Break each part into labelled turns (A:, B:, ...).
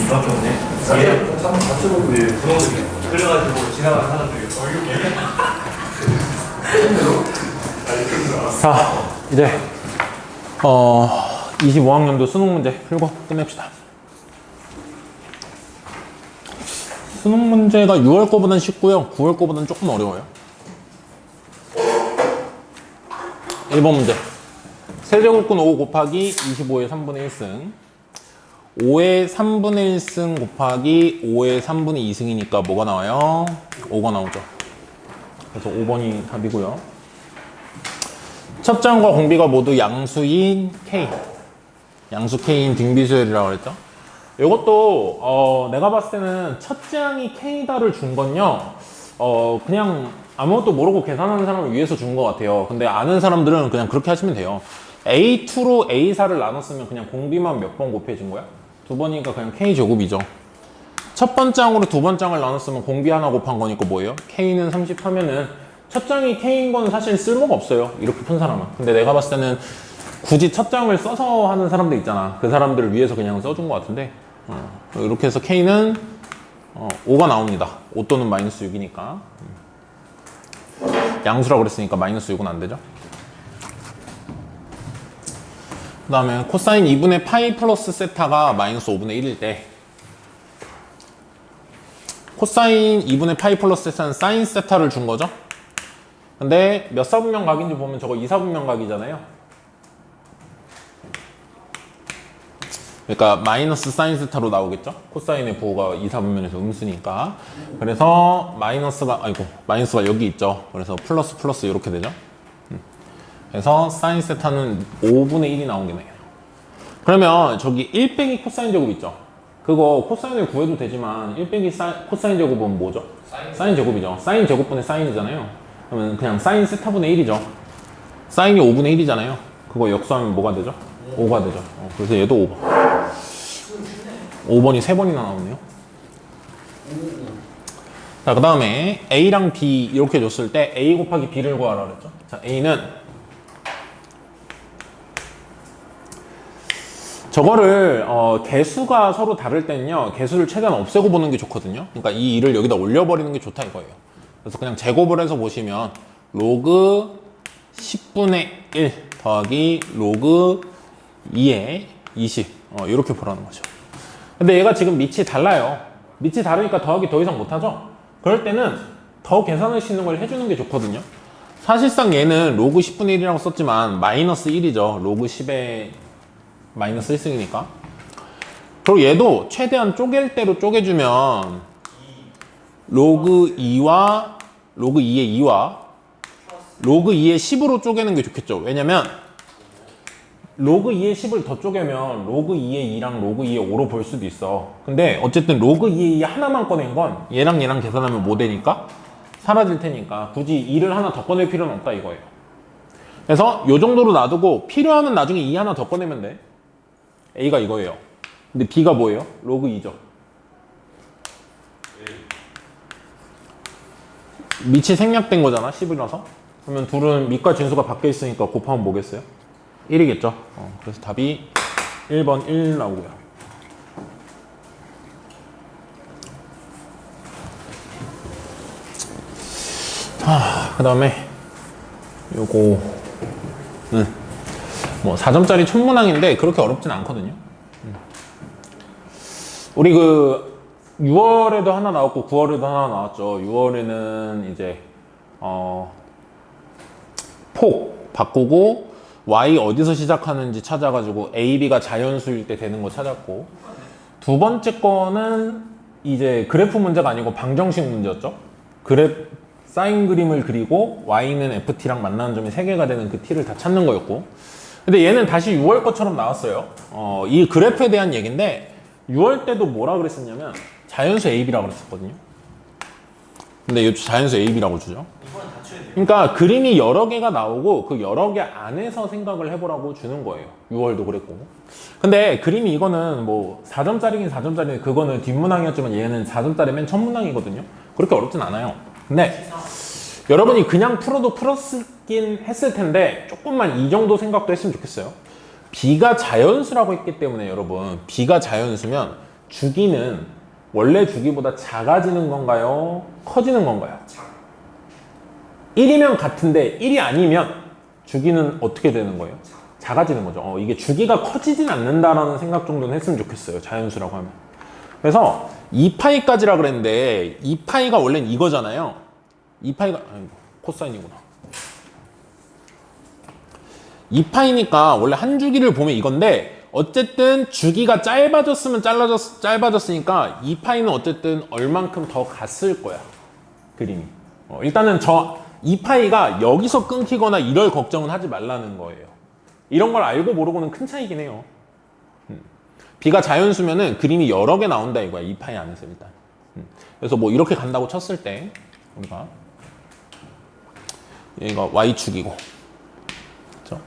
A: 중학교 문제?
B: 예. 한번 맞춰보고 예.
A: 분홍색이요. 그래가지고 지나가는 사람들이 이렇게.
C: 자, 이제 25학년도 수능 문제 풀고 끝냅시다. 수능 문제가 6월 거보단 쉽고요. 9월 거보단 조금 어려워요. 1번 문제. 세제곱근 5 곱하기 25의 3분의 1승. 5의 3분의 1승 곱하기 5의 3분의 2승이니까 뭐가 나와요? 5가 나오죠. 그래서 5번이 답이고요. 첩장과 공비가 모두 양수인 K. 양수 K인 등비수열이라고 그랬죠. 이것도 내가 봤을 때는 첩장이 K다를 준 건요. 그냥 아무것도 모르고 계산하는 사람을 위해서 준 것 같아요. 근데 아는 사람들은 그냥 그렇게 하시면 돼요. A2로 A4를 나눴으면 그냥 공비만 몇 번 곱해진 거야? 두 번이니까 그냥 K제곱이죠. 첫 번장으로 두 번장을 나눴으면 공비 하나 곱한 거니까 뭐예요? K는 30 하면은 첫 장이 K인 건 사실 쓸모가 없어요. 이렇게 푼 사람은. 근데 내가 봤을 때는 굳이 첫 장을 써서 하는 사람들 있잖아. 그 사람들을 위해서 그냥 써준 것 같은데 이렇게 해서 K는 5가 나옵니다. 5 또는 마이너스 6이니까. 양수라고 그랬으니까 마이너스 6은 안 되죠. 그 다음에 코사인 2분의 파이 플러스 세타가 마이너스 5분의 1일 때 코사인 2분의 파이 플러스 세타는 사인 세타를 준 거죠. 근데 몇 사분면 각인지 보면 저거 2사분면 각이잖아요. 그러니까 마이너스 사인 세타로 나오겠죠. 코사인의 부호가 2사분면에서 음수니까. 그래서 마이너스가 여기 있죠. 그래서 플러스 플러스 이렇게 되죠. 그래서 사인 세타는 5분의 1이 나오겠네요. 그러면 저기 1 빼기 코사인 제곱 있죠. 그거 코사인을 구해도 되지만 1 빼기 코사인 제곱은 뭐죠? 사인 제곱이죠. 사인 제곱분의 사인이잖아요. 그러면 그냥 사인 세타분의 1이죠. 사인이 5분의 1이잖아요. 그거 역수하면 뭐가 되죠? 5가 되죠. 그래서 얘도 5번. 5번이 3번이나 나오네요. 자, 그 다음에 A랑 B 이렇게 줬을 때 A 곱하기 B를 구하라 그랬죠. 자, A는 저거를 개수가 서로 다를 때는요. 개수를 최대한 없애고 보는 게 좋거든요. 그러니까 이 2를 여기다 올려버리는 게 좋다 이거예요. 그래서 그냥 제곱을 해서 보시면 로그 10분의 1 더하기 로그 2의 20 이렇게 보라는 거죠. 근데 얘가 지금 밑이 달라요. 밑이 다르니까 더하기 더 이상 못하죠. 그럴 때는 더 계산할 수 있는 걸 해주는 게 좋거든요. 사실상 얘는 로그 10분의 1이라고 썼지만 마이너스 1이죠. 로그 10의 마이너스 1승이니까. 그리고 얘도 최대한 쪼갤 대로 쪼개주면 로그 2와 로그 2의 2와 로그 2의 10으로 쪼개는 게 좋겠죠. 왜냐면 로그 2의 10을 더 쪼개면 로그 2의 2랑 로그 2의 5로 볼 수도 있어. 근데 어쨌든 로그 2의 2 하나만 꺼낸 건 얘랑 얘랑 계산하면 뭐 되니까? 사라질 테니까 굳이 2를 하나 더 꺼낼 필요는 없다 이거예요. 그래서 요 정도로 놔두고 필요하면 나중에 2 하나 더 꺼내면 돼. A가 이거예요. 근데 B가 뭐예요? 로그 2죠. 밑이 생략된 거잖아, 10이라서. 그러면 둘은 밑과 진수가 바뀌어 있으니까 곱하면 뭐겠어요? 1이겠죠. 그래서 답이 1번 1 나오고요. 그 다음에 요거는 뭐 4점짜리 천문항인데 그렇게 어렵진 않거든요. 우리 6월에도 하나 나왔고 9월에도 하나 나왔죠. 6월에는 이제 폭 바꾸고 y 어디서 시작하는지 찾아가지고 a, b가 자연수일 때 되는 거 찾았고, 두 번째 거는 이제 그래프 문제가 아니고 방정식 문제였죠. 사인 그림을 그리고 y는 ft랑 만나는 점이 3개가 되는 그 t를 다 찾는 거였고, 근데 얘는 다시 6월 것처럼 나왔어요. 이 그래프에 대한 얘기인데 6월 때도 뭐라 그랬었냐면 자연수 AB라고 그랬었거든요. 근데 이 자연수 AB라고 주죠. 그러니까 그림이 여러 개가 나오고 그 여러 개 안에서 생각을 해보라고 주는 거예요. 6월도 그랬고. 근데 그림이 이거는 뭐 4점짜리긴 4점짜리인데 그거는 뒷문항이었지만 얘는 4점짜리 맨 첫 문항이거든요. 그렇게 어렵진 않아요. 근데 여러분이 그냥 풀어도 풀었긴 했을 텐데 조금만 이 정도 생각도 했으면 좋겠어요. B가 자연수라고 했기 때문에 여러분 B가 자연수면 주기는 원래 주기보다 작아지는 건가요? 커지는 건가요? 1이면 같은데 1이 아니면 주기는 어떻게 되는 거예요? 작아지는 거죠. 이게 주기가 커지진 않는다라는 생각 정도는 했으면 좋겠어요. 자연수라고 하면. 그래서 2파이까지라 그랬는데 2파이가 원래는 이거잖아요. 2파이가 아이고, 코사인이구나. 2파이니까 원래 한 주기를 보면 이건데 어쨌든 주기가 짧아졌으면 짧아졌으니까 2파이는 어쨌든 얼만큼 더 갔을 거야. 그림이. 일단은 2파이가 여기서 끊기거나 이럴 걱정은 하지 말라는 거예요. 이런 걸 알고 모르고는 큰 차이긴 해요. B가 자연수면은 그림이 여러 개 나온다 이거야. 2파이 안에서 일단. 그래서 뭐 이렇게 간다고 쳤을 때 우리가 얘가 Y축이고 그렇죠?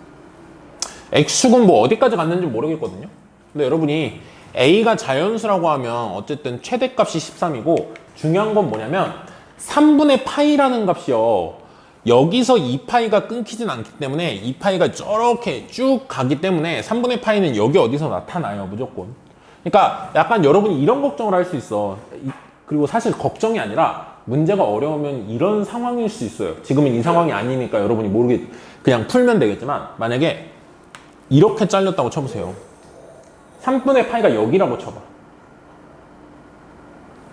C: X축은 뭐 어디까지 갔는지 모르겠거든요. 근데 여러분이 A가 자연수라고 하면 어쨌든 최대값이 13이고 중요한 건 뭐냐면 3분의 파이라는 값이요. 여기서 2파이가 끊기진 않기 때문에 2파이가 저렇게 쭉 가기 때문에 3분의 파이는 여기 어디서 나타나요. 무조건. 그러니까 약간 여러분이 이런 걱정을 할 수 있어. 그리고 사실 걱정이 아니라 문제가 어려우면 이런 상황일 수 있어요. 지금은 이 상황이 아니니까 여러분이 그냥 풀면 되겠지만 만약에 이렇게 잘렸다고 쳐보세요. 3분의 파이가 여기라고 쳐봐.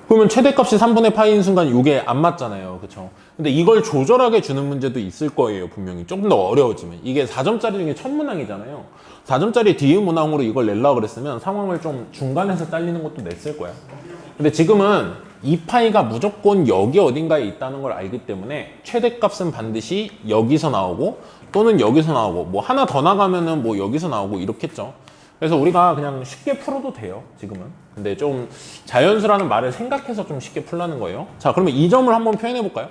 C: 그러면 최대값이 3분의 파이인 순간 이게 안 맞잖아요. 그쵸? 근데 이걸 조절하게 주는 문제도 있을 거예요. 분명히. 조금 더 어려워지면. 이게 4점짜리 중에 첫 문항이잖아요. 4점짜리 뒤에 문항으로 이걸 내려고 그랬으면 상황을 좀 중간에서 잘리는 것도 냈을 거야. 근데 지금은 2파이가 무조건 여기 어딘가에 있다는 걸 알기 때문에 최대값은 반드시 여기서 나오고 또는 여기서 나오고 뭐 하나 더 나가면은 뭐 여기서 나오고 이렇겠죠. 그래서 우리가 그냥 쉽게 풀어도 돼요. 지금은. 근데 좀 자연수라는 말을 생각해서 좀 쉽게 풀라는 거예요. 자, 그러면 이 점을 한번 표현해 볼까요?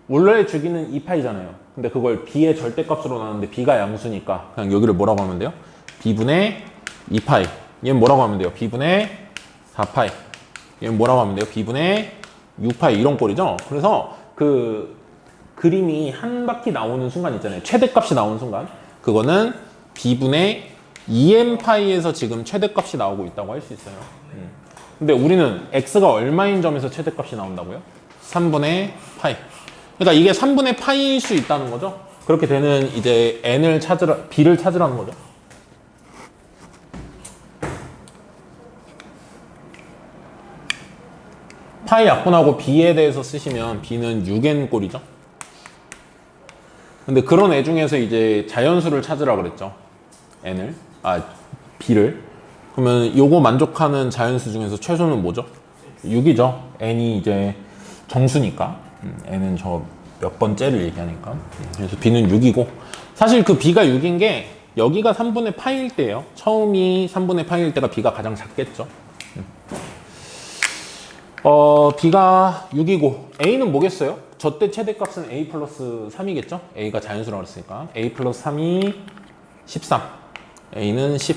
C: 원래 주기는 2파이잖아요. 근데 그걸 B의 절대값으로 나왔는데 B가 양수니까 그냥 여기를 뭐라고 하면 돼요? B분의 2파이. 얘는 뭐라고 하면 돼요? B분의 4파이. 얘는 뭐라고 하면 돼요? B분의 6파이. 이런 꼴이죠. 그래서 그 그림이 한 바퀴 나오는 순간 있잖아요. 최대값이 나오는 순간. 그거는 B분의 2n파이에서 지금 최대값이 나오고 있다고 할 수 있어요. 근데 우리는 x가 얼마인 점에서 최대값이 나온다고요? 3분의 파이. 그러니까 이게 3분의 파이일 수 있다는 거죠. 그렇게 되는 이제 b를 찾으라는 거죠. 파이 약분하고 b에 대해서 쓰시면 b는 6n 꼴이죠. 근데 그런 애 중에서 이제 자연수를 찾으라 그랬죠. b를. 그러면 요거 만족하는 자연수 중에서 최소는 뭐죠? 6이죠. n이 이제 정수니까. n은 저 몇 번째를 얘기하니까. 그래서 b는 6이고. 사실 그 b가 6인 게 여기가 3분의 파일 때예요. 처음이 3분의 파일 때가 b가 가장 작겠죠. b가 6이고 a는 뭐겠어요? 저 때 최대값은 a 플러스 3이겠죠? a가 자연수라고 했으니까. a 플러스 3이 13. a는 10.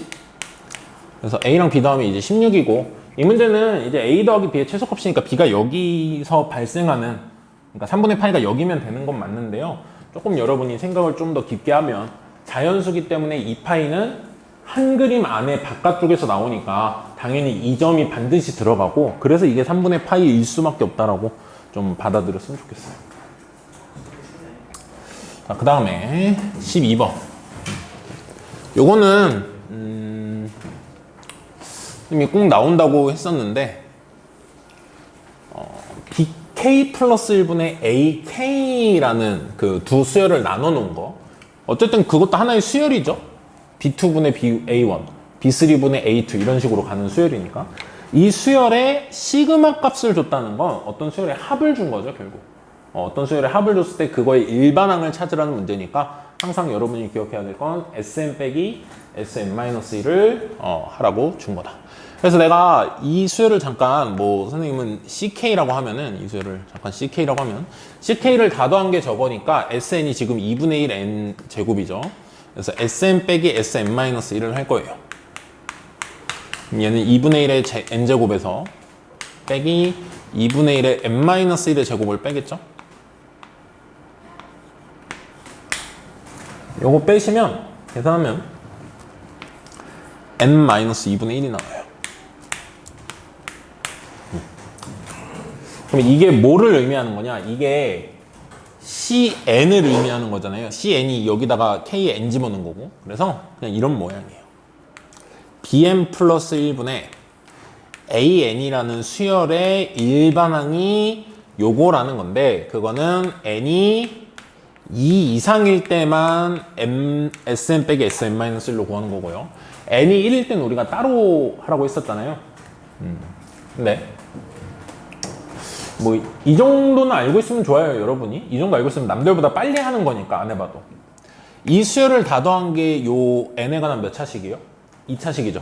C: 그래서 a랑 b 더하면 이제 16이고 이 문제는 이제 a 더하기 b의 최소값이니까 b가 여기서 발생하는 그러니까 3분의 파이가 여기면 되는 건 맞는데요. 조금 여러분이 생각을 좀 더 깊게 하면 자연수기 때문에 이 파이는 한 그림 안에 바깥쪽에서 나오니까 당연히 이 점이 반드시 들어가고 그래서 이게 3분의 파이일 수밖에 없다라고 좀 받아들였으면 좋겠어요. 자, 그 다음에 12번. 요거는 이미 꼭 나온다고 했었는데 BK 플러스 1분의 AK라는 그 두 수열을 나눠 놓은 거 어쨌든 그것도 하나의 수열이죠. B2분의 BA1, B3분의 A2 이런 식으로 가는 수열이니까 이 수열에 시그마 값을 줬다는 건 어떤 수열의 합을 준 거죠 결국. 어떤 수열의 합을 줬을 때 그거의 일반항을 찾으라는 문제니까 항상 여러분이 기억해야 될 건 Sn 빼기 Sn-1을 하라고 준 거다. 그래서 내가 이 수열을 잠깐 뭐 선생님은 CK라고 하면은 이 수열을 잠깐 CK라고 하면 CK를 다 더한 게 저거니까 SN이 지금 2분의 1 N 제곱이죠. 그래서 SN 빼기 Sn-1을 할 거예요. 얘는 2분의 1의 N제곱에서 빼기 2분의 1의 N-1의 제곱을 빼겠죠. 요거 빼시면 계산하면 N-2분의 1이 나와요. 그럼 이게 뭐를 의미하는 거냐? 이게 CN을 의미하는 거잖아요. CN이 여기다가 K에 N 집어넣은 거고. 그래서 그냥 이런 모양이에요. BN 플러스 1분의 AN이라는 수열의 일반항이 요거라는 건데, 그거는 N이 2 이상일 때만 SN 빼기 SN-1로 구하는 거고요. N이 1일 때는 우리가 따로 하라고 했었잖아요. 근데 뭐 이 정도는 알고 있으면 좋아요, 여러분이. 이 정도 알고 있으면 남들보다 빨리 하는 거니까, 안 해봐도. 이 수열을 다 더한 게 요 n에 관한 몇 차식이에요? 2차식이죠.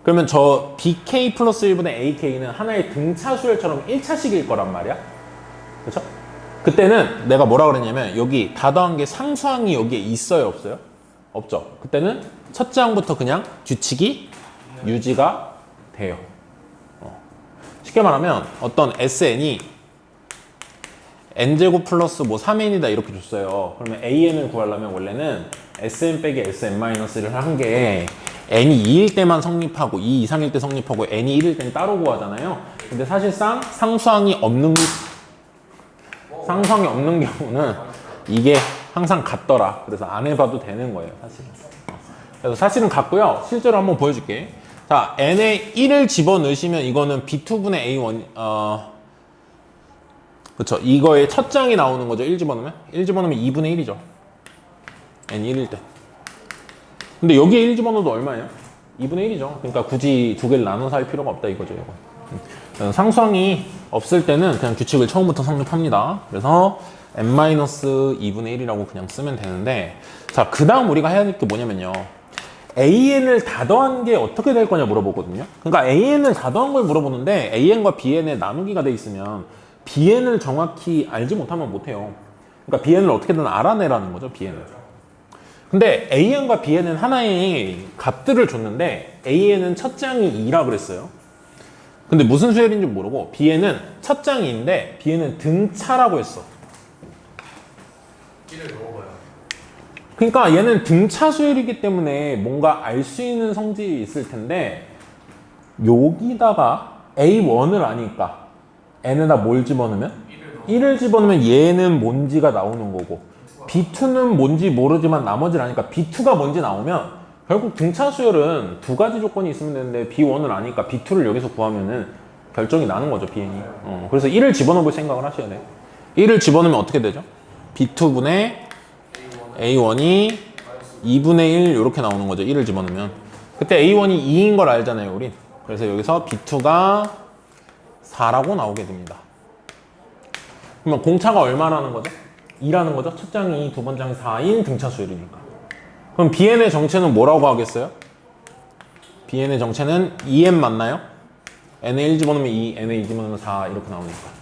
C: 그러면 저 bk 플러스 1분의 ak는 하나의 등차 수열처럼 1차식일 거란 말이야. 그렇죠? 그때는 내가 뭐라 그랬냐면, 여기 다 더한 게 상수항이 여기에 있어요, 없어요? 없죠. 그때는 첫째 항부터 그냥 규칙이 유지가 돼요. 쉽게 말하면 어떤 SN이 n제곱 플러스 뭐 3n이다 이렇게 줬어요. 그러면 AN을 구하려면 원래는 SN 빼기 SN-를 한 게 n이 2일 때만 성립하고 2 이상일 때 성립하고 n이 1일 때는 따로 구하잖아요. 근데 사실상 상수항이 없는 경우는 이게 항상 같더라. 그래서 안 해봐도 되는 거예요, 사실은. 그래서 사실은 같고요. 실제로 한번 보여줄게. 자, n에 1을 집어넣으시면 이거는 b2분의 a1, 그쵸. 이거의 첫 장이 나오는 거죠. 1 집어넣으면. 1 집어넣으면 2분의 1이죠. n 1일 때. 근데 여기에 1 집어넣어도 얼마예요? 2분의 1이죠. 그러니까 굳이 두 개를 나눠서 할 필요가 없다 이거죠, 이거. 상수항이 없을 때는 그냥 규칙을 처음부터 성립합니다. 그래서 n-2분의 1이라고 그냥 쓰면 되는데, 자, 그 다음 우리가 해야 될 게 뭐냐면요. AN을 다 더한 게 어떻게 될 거냐 물어보거든요. 그러니까 AN을 다 더한 걸 물어보는데, AN과 BN에 나누기가 돼 있으면 BN을 정확히 알지 못하면 못해요. 그러니까 BN을 어떻게든 알아내라는 거죠, BN을. 근데 AN과 BN은 하나의 값들을 줬는데, AN은 첫 장이 2라 그랬어요. 근데 무슨 수열인지 모르고, BN은 첫 장이 2인데 BN은 등차라고 했어.
A: 1을 넣어봐요.
C: 그러니까 얘는 등차 수열이기 때문에 뭔가 알 수 있는 성질이 있을 텐데, 여기다가 A1을 아니까 n에다 뭘 집어넣으면? 1을 집어넣으면 얘는 뭔지가 나오는 거고, B2는 뭔지 모르지만 나머지를 아니까 B2가 뭔지 나오면 결국 등차 수열은 두 가지 조건이 있으면 되는데, B1을 아니까 B2를 여기서 구하면은 결정이 나는 거죠, BN이. 그래서 1을 집어넣을 생각을 하셔야 돼요. 1을 집어넣으면 어떻게 되죠? B2분의 A1이 2분의 1 이렇게 나오는 거죠. 1을 집어넣으면. 그때 A1이 2인 걸 알잖아요, 우린. 그래서 여기서 B2가 4라고 나오게 됩니다. 그러면 공차가 얼마라는 거죠? 2라는 거죠. 첫 장이 2, 두 번째 장이 4인 등차 수열이니까. 그럼 BN의 정체는 뭐라고 하겠어요? BN의 정체는 2n 맞나요? n에 1 집어넣으면 2, n에 2 집어넣으면 4 이렇게 나오니까.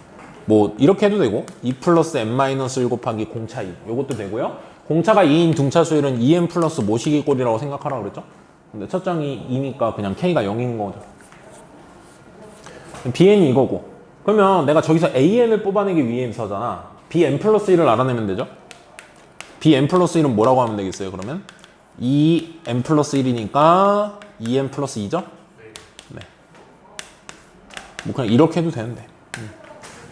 C: 뭐 이렇게 해도 되고, 2 플러스 n-1 곱하기 공차 2 요것도 되고요. 공차가 2인 등차 수열은 2n 플러스 모시기 꼴이라고 생각하라고 그랬죠? 근데 첫 장이 2니까 그냥 k가 0인 거죠. bn이 이거고, 그러면 내가 저기서 an을 뽑아내기 위해서잖아. bn 플러스 1을 알아내면 되죠? bn 플러스 1은 뭐라고 하면 되겠어요, 그러면? 2n 플러스 1이니까 2n 플러스 2죠? 네. 뭐 그냥 이렇게 해도 되는데.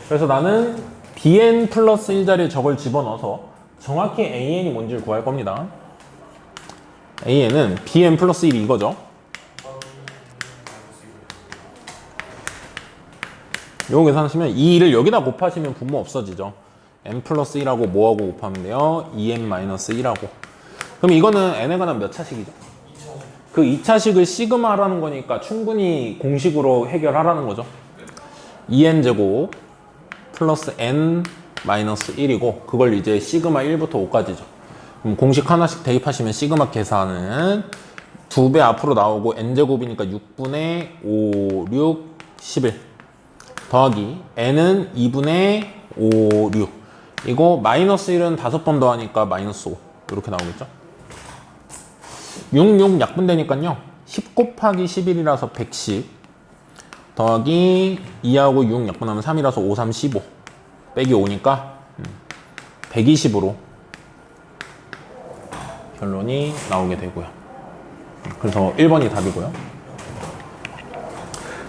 C: 그래서 나는 bn 플러스 1 자리에 저걸 집어넣어서 정확히 an이 뭔지를 구할 겁니다. an은 bn 플러스 1이 이거죠. 요거 계산하시면 2를 여기다 곱하시면 분모 없어지죠. n 플러스 1하고 뭐하고 곱하면 돼요? 2n 마이너스 1하고. 그럼 이거는 n에 관한 몇 차식이죠? 그 2차식을 시그마라는 거니까 충분히 공식으로 해결하라는 거죠. 2n 제곱 플러스 n 마이너스 1이고, 그걸 이제 시그마 1부터 5까지죠. 그럼 공식 하나씩 대입하시면 시그마 계산은 2배 앞으로 나오고 n제곱이니까 6분의 5, 6, 11 더하기 n은 2분의 5, 6 이거 마이너스 1은 5번 더하니까 마이너스 5 이렇게 나오겠죠. 6, 6 약분되니까요 10 곱하기 11이라서 110 더하기 2하고 6 약분하면 3이라서 5, 3, 15 빼기 5니까 120으로 결론이 나오게 되고요. 그래서 1번이 답이고요.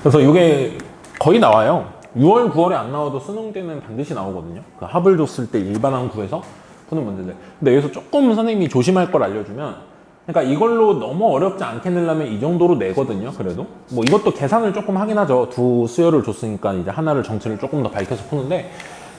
C: 그래서 이게 거의 나와요. 6월, 9월에 안 나와도 수능 때는 반드시 나오거든요. 그 합을 줬을 때 일반항 구에서 푸는 문제들. 근데 여기서 조금 선생님이 조심할 걸 알려주면, 그러니까 이걸로 너무 어렵지 않게 내려면 이 정도로 내거든요. 그래도 뭐 이것도 계산을 조금 하긴 하죠. 두 수열을 줬으니까 이제 하나를 정체를 조금 더 밝혀서 푸는데,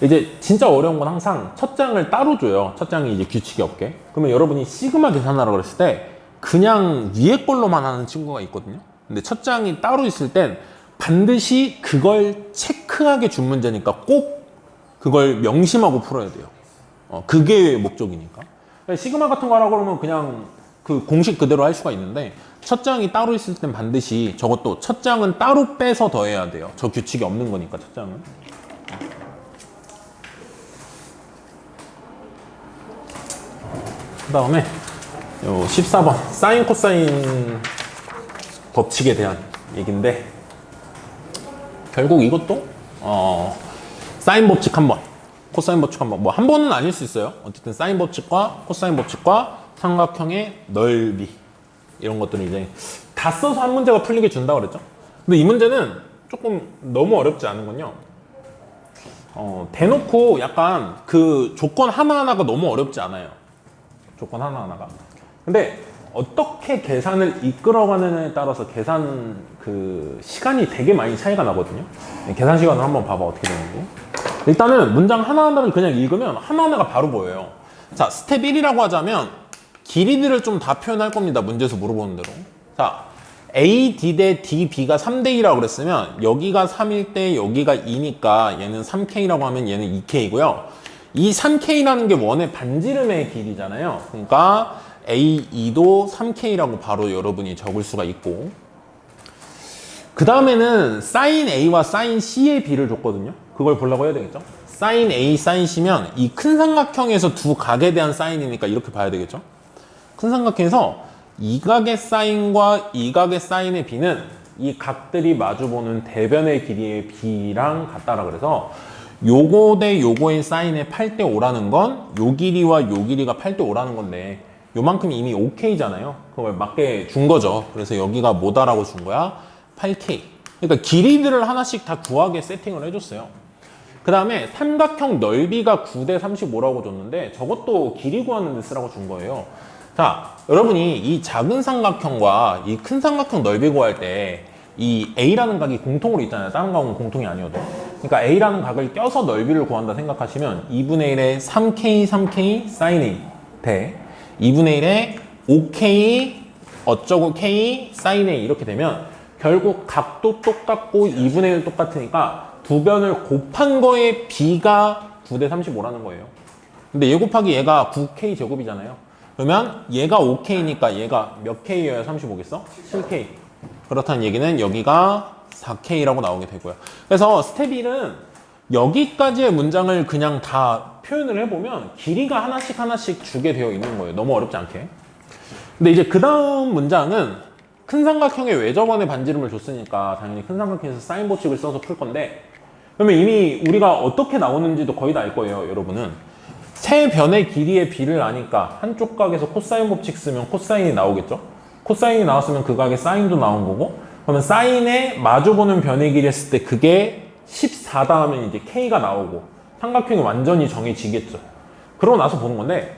C: 이제 진짜 어려운 건 항상 첫 장을 따로 줘요. 첫 장이 이제 규칙이 없게. 그러면 여러분이 시그마 계산하라고 그랬을 때 그냥 위에 걸로만 하는 친구가 있거든요. 근데 첫 장이 따로 있을 땐 반드시 그걸 체크하게 준 문제니까 꼭 그걸 명심하고 풀어야 돼요. 그게 목적이니까. 시그마 같은 거 하라고 그러면 그냥 그 공식 그대로 할 수가 있는데, 첫 장이 따로 있을 땐 반드시 저것도 첫 장은 따로 빼서 더해야 돼요. 저 규칙이 없는 거니까 첫 장은. 그 다음에 요 14번 사인 코사인 법칙에 대한 얘기인데, 결국 이것도 사인 법칙 한 번, 코사인 법칙 한 번, 뭐 한 번은 아닐 수 있어요. 어쨌든 사인 법칙과 코사인 법칙과 삼각형의 넓이, 이런 것들을 이제 다 써서 한 문제가 풀리게 준다고 그랬죠. 근데 이 문제는 조금 너무 어렵지 않은 건요, 대놓고 약간 그 조건 하나하나가 너무 어렵지 않아요. 조건 하나하나가. 근데 어떻게 계산을 이끌어가느냐에 따라서 계산 그 시간이 되게 많이 차이가 나거든요. 계산 시간을 한번 봐봐, 어떻게 되는지. 일단은 문장 하나하나를 그냥 읽으면 하나하나가 바로 보여요. 자, 스텝 1이라고 하자면 길이들을 좀 다 표현할 겁니다. 문제에서 물어보는 대로. 자, A, D 대 D, B가 3대 2라고 그랬으면 여기가 3일 때 여기가 2니까 얘는 3K라고 하면 얘는 2K고요. 이 3K라는 게 원의 반지름의 길이잖아요. 그러니까 A2도 3K라고 바로 여러분이 적을 수가 있고, 그 다음에는 sin A와 sin C의 비를 줬거든요. 그걸 보려고 해야 되겠죠. sin A, sin C면 이 큰 삼각형에서 두 각에 대한 사인이니까 이렇게 봐야 되겠죠. 큰 삼각형에서 이 각의 사인과 이 각의 사인의 비는 이 각들이 마주보는 대변의 길이의 비랑 같다라 그래서 요거 대 요거의 사인의 8대 5라는 건 요 길이와 요 길이가 8대 5라는 건데 요만큼이 이미 5K잖아요. 그걸 맞게 준 거죠. 그래서 여기가 뭐다라고 준 거야? 8K. 그러니까 길이들을 하나씩 다 구하게 세팅을 해줬어요. 그 다음에 삼각형 넓이가 9대 35라고 줬는데 저것도 길이 구하는 데 쓰라고 준 거예요. 자, 여러분이 이 작은 삼각형과 이 큰 삼각형 넓이 구할 때 이 A라는 각이 공통으로 있잖아요. 다른 각은 공통이 아니어도. 그러니까 A라는 각을 껴서 넓이를 구한다 생각하시면 2분의 1의 3K, 3K, sin A 대 2분의 1의 5K, 어쩌고 K, sin A 이렇게 되면 결국 각도 똑같고 2분의 1 똑같으니까 두 변을 곱한 거의 B가 9대 35라는 거예요. 근데 얘 곱하기 얘가 9K 제곱이잖아요. 그러면 얘가 5K니까 얘가 몇 K여야 35겠어? 7K. 그렇다는 얘기는 여기가 4K라고 나오게 되고요. 그래서 스텝 1은 여기까지의 문장을 그냥 다 표현을 해보면 길이가 하나씩 하나씩 주게 되어 있는 거예요. 너무 어렵지 않게. 근데 이제 그 다음 문장은 큰 삼각형의 외접원의 반지름을 줬으니까 당연히 큰 삼각형에서 사인 법칙을 써서 풀 건데, 그러면 이미 우리가 어떻게 나오는지도 거의 다 알 거예요. 여러분은 세 변의 길이의 비를 아니까 한쪽 각에서 코사인 법칙 쓰면 코사인이 나오겠죠. 코사인이 나왔으면 그 각의 사인도 나온 거고, 그러면 사인에 마주보는 변의 길이 했을 때 그게 14다 하면 이제 K가 나오고 삼각형이 완전히 정해지겠죠. 그러고 나서 보는 건데,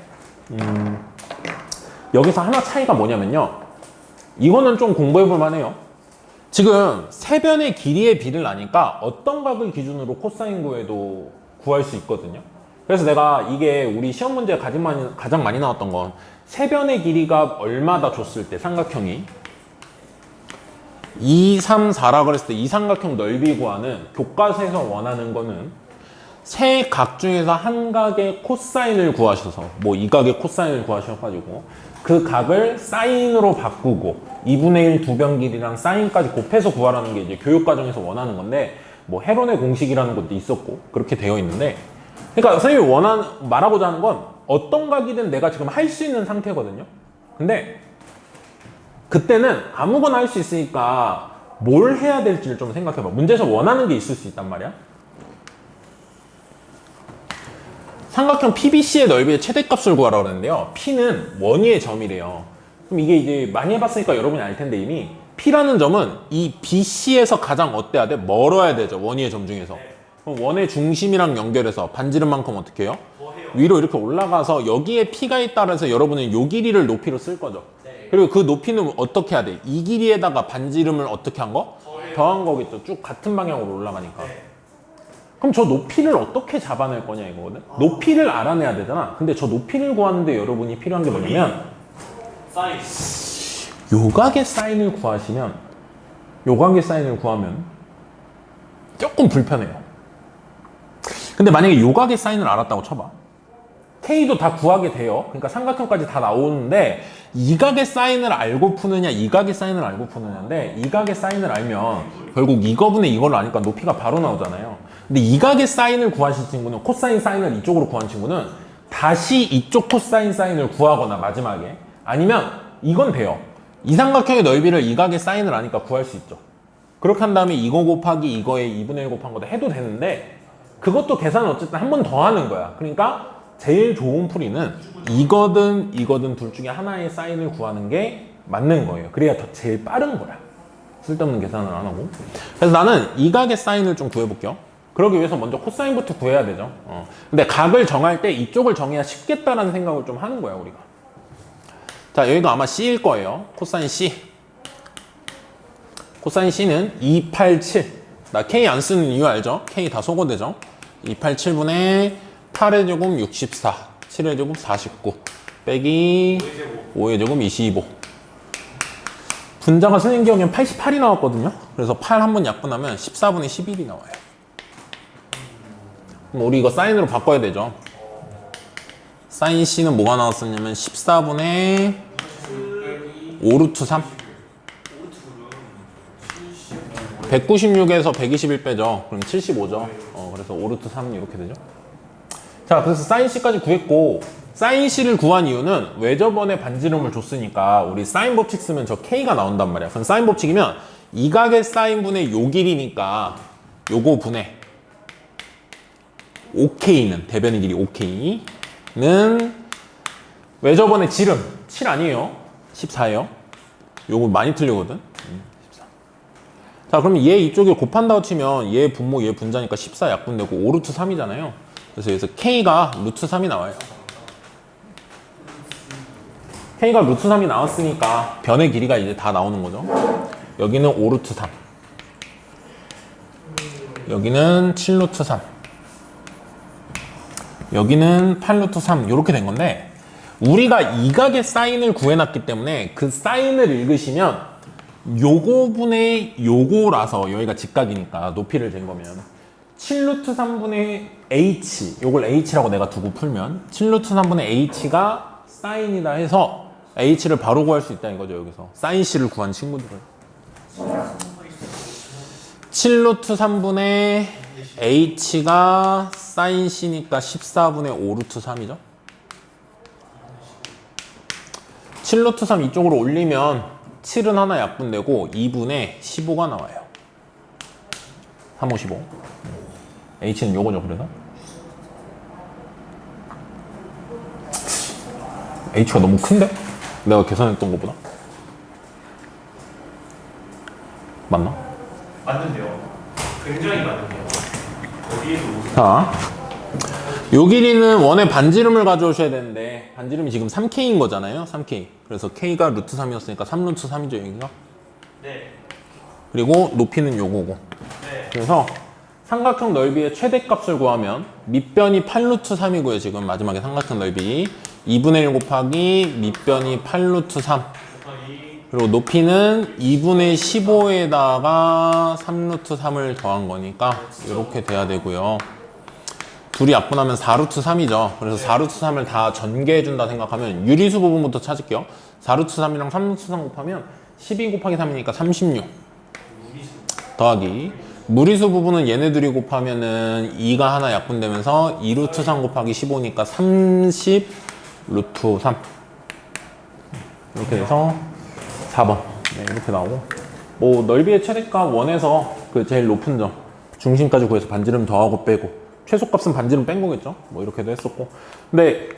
C: 여기서 하나 차이가 뭐냐면요, 이거는 좀 공부해 볼 만해요. 지금 세 변의 길이의 비를 아니까 어떤 각을 기준으로 코사인 구해도 구할 수 있거든요. 그래서 내가 이게 우리 시험 문제에 가장 많이 나왔던 건 세 변의 길이가 얼마다 줬을 때 삼각형이 2, 3, 4라고 했을 때 이 삼각형 넓이 구하는 교과서에서 원하는 거는 세 각 중에서 한 각의 코사인을 구하셔서, 뭐 이 각의 코사인을 구하셔가지고 그 각을 사인으로 바꾸고 2분의 1 두 변 길이랑 사인까지 곱해서 구하라는 게 이제 교육과정에서 원하는 건데, 뭐 헤론의 공식이라는 것도 있었고 그렇게 되어 있는데, 그러니까 선생님이 말하고자 하는 건 어떤 각이든 내가 지금 할 수 있는 상태거든요. 근데 그때는 아무거나 할 수 있으니까 뭘 해야 될지를 좀 생각해봐. 문제에서 원하는 게 있을 수 있단 말이야. 삼각형 PBC의 넓이의 최대값을 구하라고 그러는데요. P는 원위의 점이래요. 그럼 이게 이제 많이 해봤으니까 여러분이 알 텐데 이미 P라는 점은 이 BC에서 가장 어때야 돼? 멀어야 되죠. 원위의 점 중에서. 그럼 원의 중심이랑 연결해서 반지름만큼 어떻게 해요? 위로 이렇게 올라가서 여기에 P가 있다 그래서 여러분은 요 길이를 높이로 쓸 거죠. 그리고 그 높이는 어떻게 해야 돼? 이 길이에다가 반지름을 어떻게 한 거? 더한 거겠죠. 쭉 같은 방향으로 올라가니까. 그럼 저 높이를 어떻게 잡아낼 거냐 이거거든? 높이를 알아내야 되잖아. 근데 저 높이를 구하는데 여러분이 필요한 게 뭐냐면
A: 사인.
C: 요각의 사인을 구하시면 요각의 사인을 구하면 조금 불편해요. 근데 만약에 요각의 사인을 알았다고 쳐봐. K도 다 구하게 돼요. 그러니까 삼각형까지 다 나오는데 이 각의 사인을 알고 푸느냐 이 각의 사인을 알고 푸느냐인데 이 각의 사인을 알면 결국 이거분의 이걸로 아니까 높이가 바로 나오잖아요. 근데 이 각의 사인을 구하실 친구는 코사인 사인을 이쪽으로 구한 친구는 다시 이쪽 코사인 사인을 구하거나 마지막에 아니면 이건 돼요. 이 삼각형의 넓이를 이 각의 사인을 아니까 구할 수 있죠. 그렇게 한 다음에 이거 곱하기 이거에 2분의 1 곱한 거다 해도 되는데 그것도 계산은 어쨌든 한 번 더 하는 거야. 그러니까 제일 좋은 풀이는 이거든 둘 중에 하나의 사인을 구하는 게 맞는 거예요. 그래야 더 제일 빠른 거야. 쓸데없는 계산을 안 하고. 그래서 나는 이 각의 사인을 좀 구해볼게요. 그러기 위해서 먼저 코사인부터 구해야 되죠. 근데 각을 정할 때 이쪽을 정해야 쉽겠다라는 생각을 좀 하는 거야 우리가. 자, 여기가 아마 C일 거예요. 코사인 C. 코사인 C는 287. 나 K 안 쓰는 이유 알죠? K 다 소거되죠? 287분의 8의 제곱 64, 7의 제곱 49, 빼기 5의 제곱 25. 분자가 선생님 기억에는 88이 나왔거든요. 그래서 8 한번 약분하면 14분의 11이 나와요. 그럼 우리 이거 사인으로 바꿔야 되죠. 사인 C는 뭐가 나왔었냐면 14분의 5루트 3. 196에서 121 빼죠. 그럼 75죠. 그래서 5루트 3 이렇게 되죠. 자, 그래서 사인 C까지 구했고 사인 C를 구한 이유는 왜 저번에 반지름을 줬으니까 우리 사인 법칙 쓰면 저 K가 나온단 말이야. 그럼 사인 법칙이면 이 각의 사인분의 요 길이니까 요거 분의 5K는 대변의 길이 5K는 왜 저번에 지름 7 아니에요. 14예요. 요거 많이 틀리거든. 14. 자, 그럼 얘 이쪽에 곱한다고 치면 얘 분모 얘 분자니까 14 약분되고 5루트 3이잖아요. 그래서 여기서 K가 루트 3이 나와요. K가 루트 3이 나왔으니까 변의 길이가 이제 다 나오는 거죠. 여기는 5루트 3. 여기는 7루트 3. 여기는 8루트 3. 이렇게 된 건데 우리가 이 각의 사인을 구해놨기 때문에 그 사인을 읽으시면 요거분의 요거라서 여기가 직각이니까 높이를 잰 거면 7루트 3분의 h, 요걸 h라고 내가 두고 풀면 7루트 3분의 h가 사인이다 해서 h를 바로 구할 수 있다 이거죠. 여기서 사인 C를 구한 친구들은 7루트 3분의 h가 사인 C니까 14분의 5루트 3이죠. 7루트 3 이쪽으로 올리면 7은 하나 약분되고 2분의 15가 나와요. 3, 5, 15. H는 요거죠. 그래서 H가 너무 큰데? 내가 계산했던 것보다? 맞나?
A: 맞는데요. 굉장히 맞는데요. 어디에도
C: 자, 요 길이는 원의 반지름을 가져오셔야 되는데 반지름이 지금 3K인 거잖아요. 3K. 그래서 K가 루트 3이었으니까 3루트 3이죠. 여기가.
A: 네.
C: 그리고 높이는 요거고.
A: 네.
C: 그래서 삼각형 넓이의 최대값을 구하면 밑변이 8루트 3이고요. 지금 마지막에 삼각형 넓이 2분의 1 곱하기 밑변이 8루트 3 그리고 높이는 2분의 15에다가 3루트 3을 더한 거니까 이렇게 돼야 되고요. 둘이 약분하면 4루트 3이죠. 그래서 4루트 3을 다 전개해 준다 생각하면 유리수 부분부터 찾을게요. 4루트 3이랑 3루트 3 곱하면 12 곱하기 3이니까 36 더하기 무리수 부분은 얘네들이 곱하면은 2가 하나 약분되면서 2루트 3 곱하기 15니까 30 루트 3 이렇게 돼서 4번 네, 이렇게 나오고 뭐 넓이의 최대값 원에서 그 제일 높은 점 중심까지 구해서 반지름 더하고 빼고 최소값은 반지름 뺀 거겠죠. 뭐 이렇게도 했었고 근데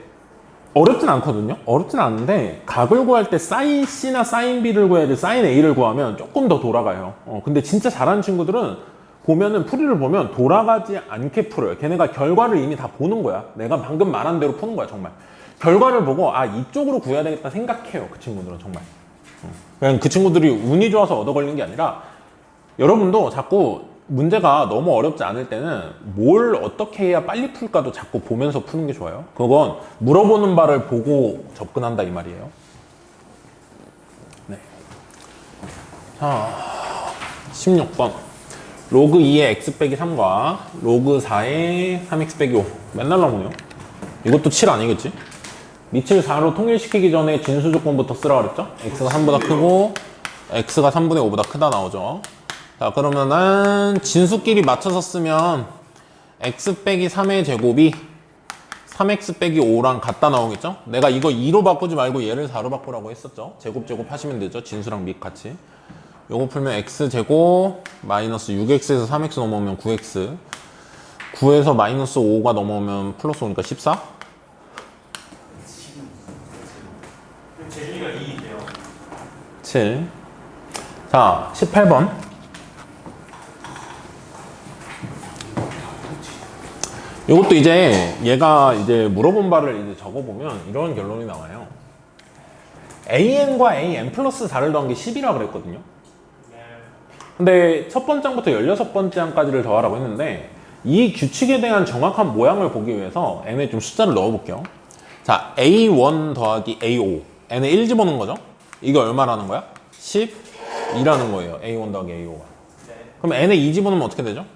C: 어렵진 않거든요. 어렵진 않은데 각을 구할 때 사인 C나 사인 B를 구해야지 사인 A를 구하면 조금 더 돌아가요. 근데 진짜 잘하는 친구들은 보면은 풀이를 보면 돌아가지 않게 풀어요. 걔네가 결과를 이미 다 보는 거야. 내가 방금 말한 대로 푸는 거야, 정말. 결과를 보고 아 이쪽으로 구해야 되겠다 생각해요. 그 친구들은 정말. 그냥 그 친구들이 운이 좋아서 얻어 걸린 게 아니라 여러분도 자꾸 문제가 너무 어렵지 않을 때는 뭘 어떻게 해야 빨리 풀까도 자꾸 보면서 푸는 게 좋아요. 그건 물어보는 바를 보고 접근한다 이 말이에요. 네. 자, 16번. 로그 2의 x 빼기 3과 로그 4의 3x 빼기 5. 맨날 나오네요. 이것도 7 아니겠지? 밑을 4로 통일시키기 전에 진수 조건부터 쓰라 그랬죠? x가 3보다 크고 x가 3분의 5보다 크다 나오죠. 자, 그러면은 진수끼리 맞춰서 쓰면 x 빼기 3의 제곱이 3x 빼기 5랑 같다 나오겠죠? 내가 이거 2로 바꾸지 말고 얘를 4로 바꾸라고 했었죠? 제곱 하시면 되죠? 진수랑 밑 같이. 요거 풀면 x제곱 마이너스 6x에서 3x 넘어오면 9x, 9에서 마이너스 5가 넘어오면 플러스 5니까 14?
A: 제리가 2인데요.
C: 7. 자, 18번. 이것도 이제 얘가 이제 물어본 바를 이제 적어보면 이런 결론이 나와요. an과 an 플러스 4를 더한 게 10이라 그랬거든요. 근데 첫 번째 항부터 16번째 항까지를 더하라고 했는데 이 규칙에 대한 정확한 모양을 보기 위해서 n에 좀 숫자를 넣어볼게요. 자, a1 더하기 a5. n에 1 집어넣은 거죠? 이게 얼마라는 거야? 10이라는 거예요. a1 더하기 a5가. 그럼 n에 2 집어넣으면 어떻게 되죠?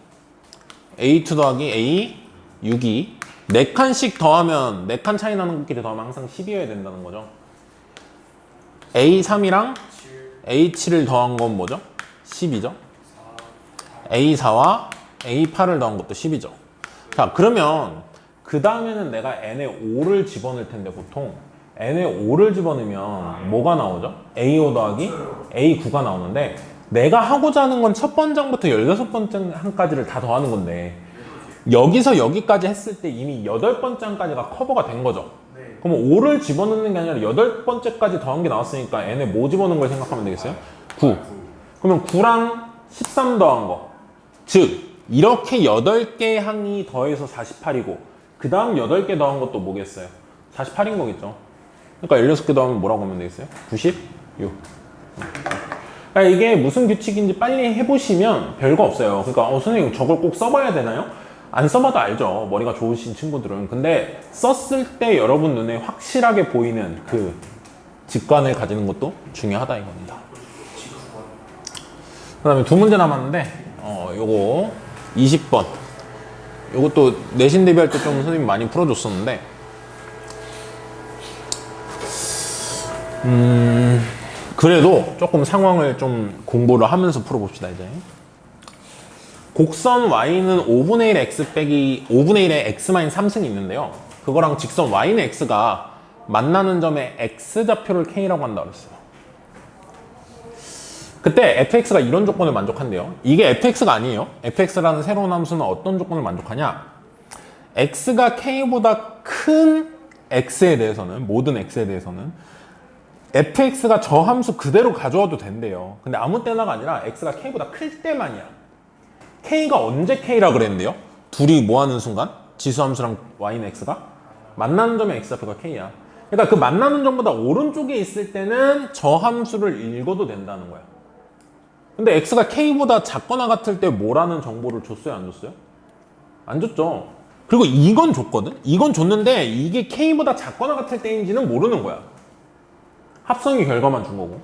C: a2 더하기 a 6이 4칸씩 더하면 4칸 차이 나는 것끼리 더하면 항상 10이어야 된다는 거죠. A3이랑 A7을 더한 건 뭐죠? 10이죠. A4와 A8을 더한 것도 10이죠. 자, 그러면 그 다음에는 내가 n에 5를 집어넣을 텐데 보통 n에 5를 집어넣으면 뭐가 나오죠? A5 더하기 A9가 나오는데 내가 하고자 하는 건 첫 번째부터 16번째 항까지를 다 더하는 건데 여기서 여기까지 했을 때 이미 8번째 항까지가 커버가 된 거죠.
A: 네.
C: 그럼 5를 집어넣는 게 아니라 8번째까지 더한 게 나왔으니까 n에 뭐 집어넣은 걸 생각하면 되겠어요? 9. 그러면 9랑 13 더한 거. 즉 이렇게 8개의 항이 더해서 48이고 그 다음 8개 더한 것도 뭐겠어요? 48인 거겠죠. 그러니까 16개 더하면 뭐라고 하면 되겠어요? 96. 그러니까 이게 무슨 규칙인지 빨리 해보시면 별거 없어요. 그러니까 선생님 저걸 꼭 써봐야 되나요? 안 써봐도 알죠. 머리가 좋으신 친구들은. 근데 썼을 때 여러분 눈에 확실하게 보이는 그 직관을 가지는 것도 중요하다 이겁니다. 그 다음에 2문제 남았는데 요거 20번 요것도 내신 대비할 때 좀 선생님 많이 풀어줬었는데 그래도 조금 상황을 좀 공부를 하면서 풀어봅시다 이제. 곡선 y는 5분의 1 x 빼기 5분의 1의 x-3승이 있는데요. 그거랑 직선 y는 x가 만나는 점에 x좌표를 k라고 한다고 그랬어요. 그때 fx가 이런 조건을 만족한대요. 이게 fx가 아니에요. fx라는 새로운 함수는 어떤 조건을 만족하냐? x가 k보다 큰 x에 대해서는, 모든 x에 대해서는 fx가 저 함수 그대로 가져와도 된대요. 근데 아무 때나가 아니라 x가 k보다 클 때만이야. k가 언제 k라 그랬는데요? 둘이 뭐 하는 순간? 지수함수랑 y는 x가? 만나는 점의 x좌표가 k야. 그러니까 그 만나는 점보다 오른쪽에 있을 때는 저 함수를 읽어도 된다는 거야. 근데 x가 k보다 작거나 같을 때 뭐라는 정보를 줬어요? 안 줬어요? 안 줬죠. 그리고 이건 줬거든? 이건 줬는데 이게 k보다 작거나 같을 때인지는 모르는 거야. 합성의 결과만 준 거고.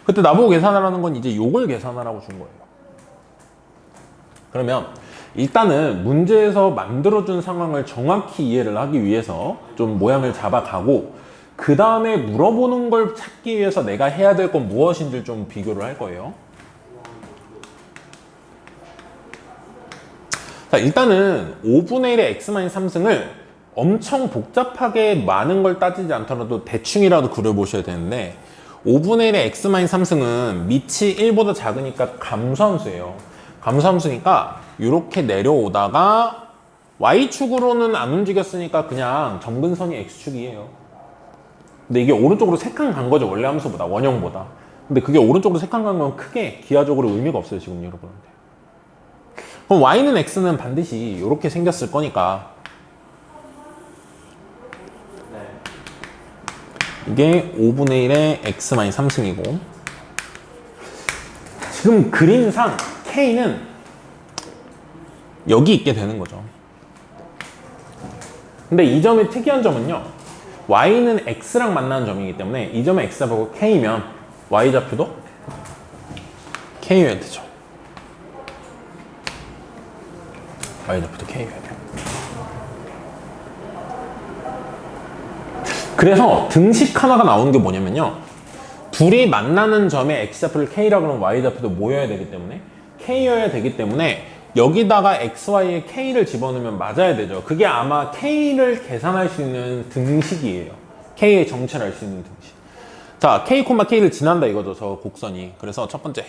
C: 그때 나보고 계산하라는 건 이제 요걸 계산하라고 준 거예요. 그러면 일단은 문제에서 만들어준 상황을 정확히 이해를 하기 위해서 좀 모양을 잡아가고 그 다음에 물어보는 걸 찾기 위해서 내가 해야 될 건 무엇인지 좀 비교를 할 거예요. 자, 일단은 5분의 1의 x-3승을 엄청 복잡하게 많은 걸 따지지 않더라도 대충이라도 그려보셔야 되는데 5분의 1의 x-3승은 밑이 1보다 작으니까 감소함수예요. 감소함수니까 이렇게 내려오다가 Y축으로는 안 움직였으니까 그냥 점근선이 X축이에요. 근데 이게 오른쪽으로 3칸 간 거죠. 원래 함수보다, 원형보다. 근데 그게 오른쪽으로 3칸 간 건 크게 기하적으로 의미가 없어요. 지금 여러분한테. 그럼 Y는 X는 반드시 이렇게 생겼을 거니까
A: 네.
C: 이게 5분의 1의 X-3승이고 지금 그림상 K는 여기 있게 되는 거죠. 근데 이 점의 특이한 점은요. Y는 X랑 만나는 점이기 때문에 이 점의 X좌표가 K면 Y좌표도 K여야 되죠. Y좌표도 K여야 돼요. 그래서 등식 하나가 나오는 게 뭐냐면요. 둘이 만나는 점의 X좌표를 K라고 하면 Y좌표도 뭐여야 되기 때문에 K여야 되기 때문에 여기다가 XY에 K를 집어넣으면 맞아야 되죠. 그게 아마 K를 계산할 수 있는 등식이에요. K의 정체를 알 수 있는 등식. 자, K, K를 지난다 이거죠. 저 곡선이. 그래서 첫 번째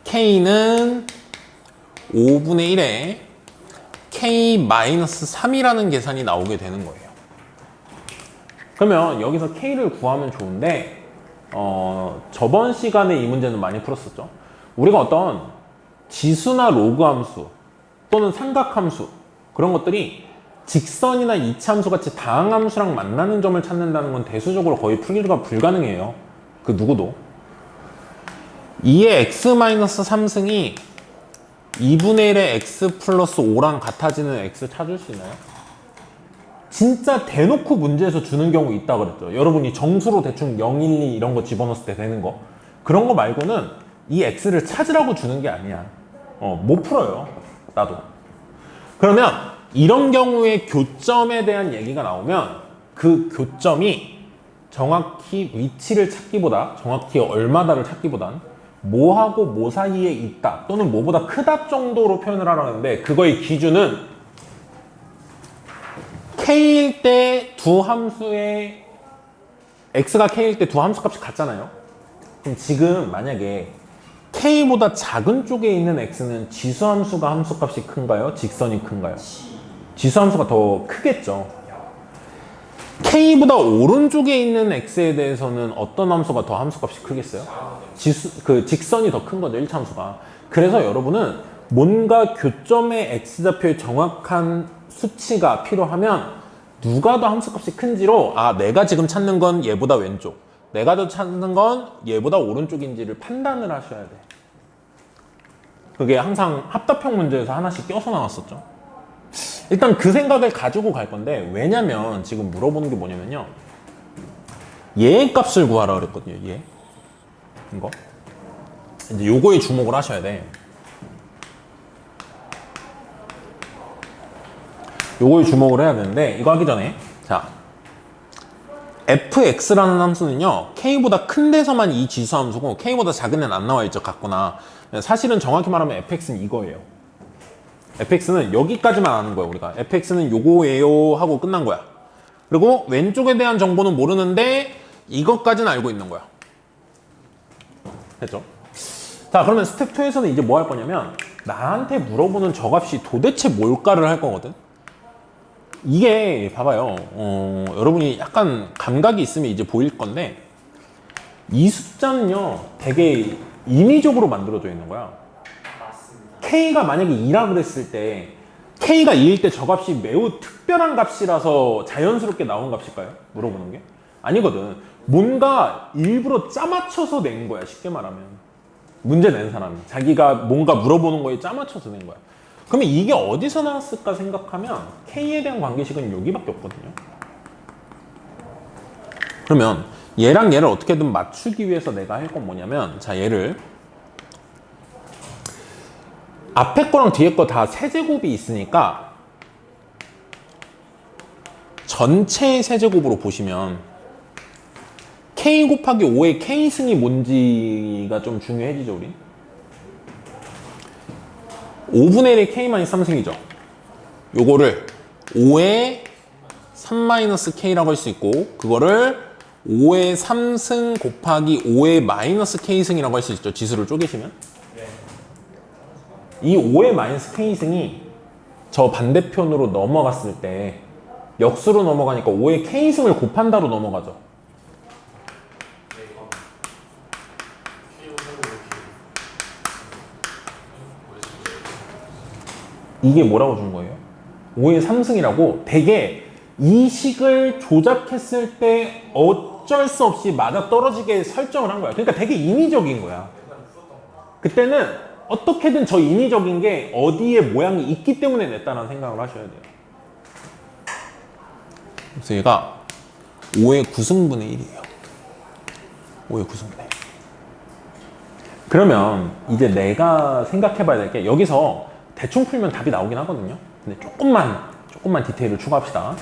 C: K는 5분의 1에 K-3이라는 계산이 나오게 되는 거예요. 그러면 여기서 K를 구하면 좋은데 저번 시간에 이 문제는 많이 풀었었죠. 우리가 어떤 지수나 로그 함수 또는 삼각함수 그런 것들이 직선이나 이차함수 같이 다항함수랑 만나는 점을 찾는다는 건 대수적으로 거의 풀기가 불가능해요. 그 누구도. 2의 X-3승이 2분의 1의 X 플러스 5랑 같아지는 X 찾을 수 있나요? 진짜 대놓고 문제에서 주는 경우 있다 그랬죠. 여러분이 정수로 대충 0, 1, 2 이런 거 집어넣었을 때 되는 거. 그런 거 말고는 이 X를 찾으라고 주는 게 아니야. 못 풀어요. 나도. 그러면 이런 경우에 교점에 대한 얘기가 나오면 그 교점이 정확히 위치를 찾기보다 정확히 얼마다를 찾기보단 뭐하고 뭐 사이에 있다 또는 뭐보다 크다 정도로 표현을 하라는데 그거의 기준은 K일 때 두 함수의 X가 K일 때 두 함수 값이 같잖아요. 그럼 지금 만약에 K보다 작은 쪽에 있는 X는 지수함수가 함수값이 큰가요? 직선이 큰가요? 지수함수가 더 크겠죠. K보다 오른쪽에 있는 X에 대해서는 어떤 함수가 더 함수값이 크겠어요? 직선이 더 큰 거죠. 1차 함수가. 그래서 여러분은 뭔가 교점의 X좌표의 정확한 수치가 필요하면 누가 더 함수값이 큰지로 내가 지금 찾는 건 얘보다 왼쪽 내가 더 찾는 건 얘보다 오른쪽인지를 판단을 하셔야 돼. 그게 항상 합답형 문제에서 하나씩 껴서 나왔었죠. 일단 그 생각을 가지고 갈 건데 왜냐면 지금 물어보는 게 뭐냐면요. 얘의 값을 구하라 그랬거든요. 얘 이거 이제 요거에 주목을 하셔야 돼. 요거에 주목을 해야 되는데 이거 하기 전에 자 fx라는 함수는요 k보다 큰 데서만 이 지수 함수고 k보다 작은 데는 안 나와 있죠. 같거나. 사실은 정확히 말하면 fx는 이거예요. fx는 여기까지만 아는 거예요. 우리가 fx는 요거예요 하고 끝난 거야. 그리고 왼쪽에 대한 정보는 모르는데 이것까지는 알고 있는 거야. 됐죠? 자, 그러면 스텝 2에서는 이제 뭐 할 거냐면 나한테 물어보는 저 값이 도대체 뭘까를 할 거거든. 이게 봐봐요. 여러분이 약간 감각이 있으면 이제 보일 건데 이 숫자는요 되게 인위적으로 만들어져 있는 거야.
A: 맞습니다.
C: K가 만약에 2라 그랬을 때 K가 2일 때 저 값이 매우 특별한 값이라서 자연스럽게 나온 값일까요? 물어보는 게? 아니거든. 뭔가 일부러 짜맞춰서 낸 거야. 쉽게 말하면. 문제 낸 사람이. 자기가 뭔가 물어보는 거에 짜맞춰서 낸 거야. 그러면 이게 어디서 나왔을까 생각하면 K에 대한 관계식은 여기밖에 없거든요. 그러면 얘랑 얘를 어떻게든 맞추기 위해서 내가 할 건 뭐냐면 자 얘를 앞에 거랑 뒤에 거 다 세제곱이 있으니까 전체 세제곱으로 보시면 K 곱하기 5의 K승이 뭔지가 좀 중요해지죠 우리. 5분의 1의 K-3승이죠. 요거를 5의 3-K라고 할 수 있고 그거를 5의 3승 곱하기 5의 마이너스 K승이라고 할 수 있죠. 지수를 쪼개시면.
A: 네.
C: 이 5의 마이너스 K승이 저 반대편으로 넘어갔을 때 역수로 넘어가니까 5의 k승을 곱한다로 넘어가죠.
A: 네, 이거.
C: 이게 뭐라고 준 거예요? 5의 3승이라고. 되게 이 식을 조작했을 때 어쩔 수 없이 맞아 떨어지게 설정을 한 거야. 그러니까 되게 인위적인 거야. 그때는 어떻게든 저 인위적인 게 어디에 모양이 있기 때문에 냈다는 생각을 하셔야 돼요. 그래서 얘가 5의 9승분의 1이에요. 5의 9승분의 1. 그러면 이제 내가 생각해 봐야 될 게, 여기서 대충 풀면 답이 나오긴 하거든요. 근데 조금만 디테일을 추가합시다.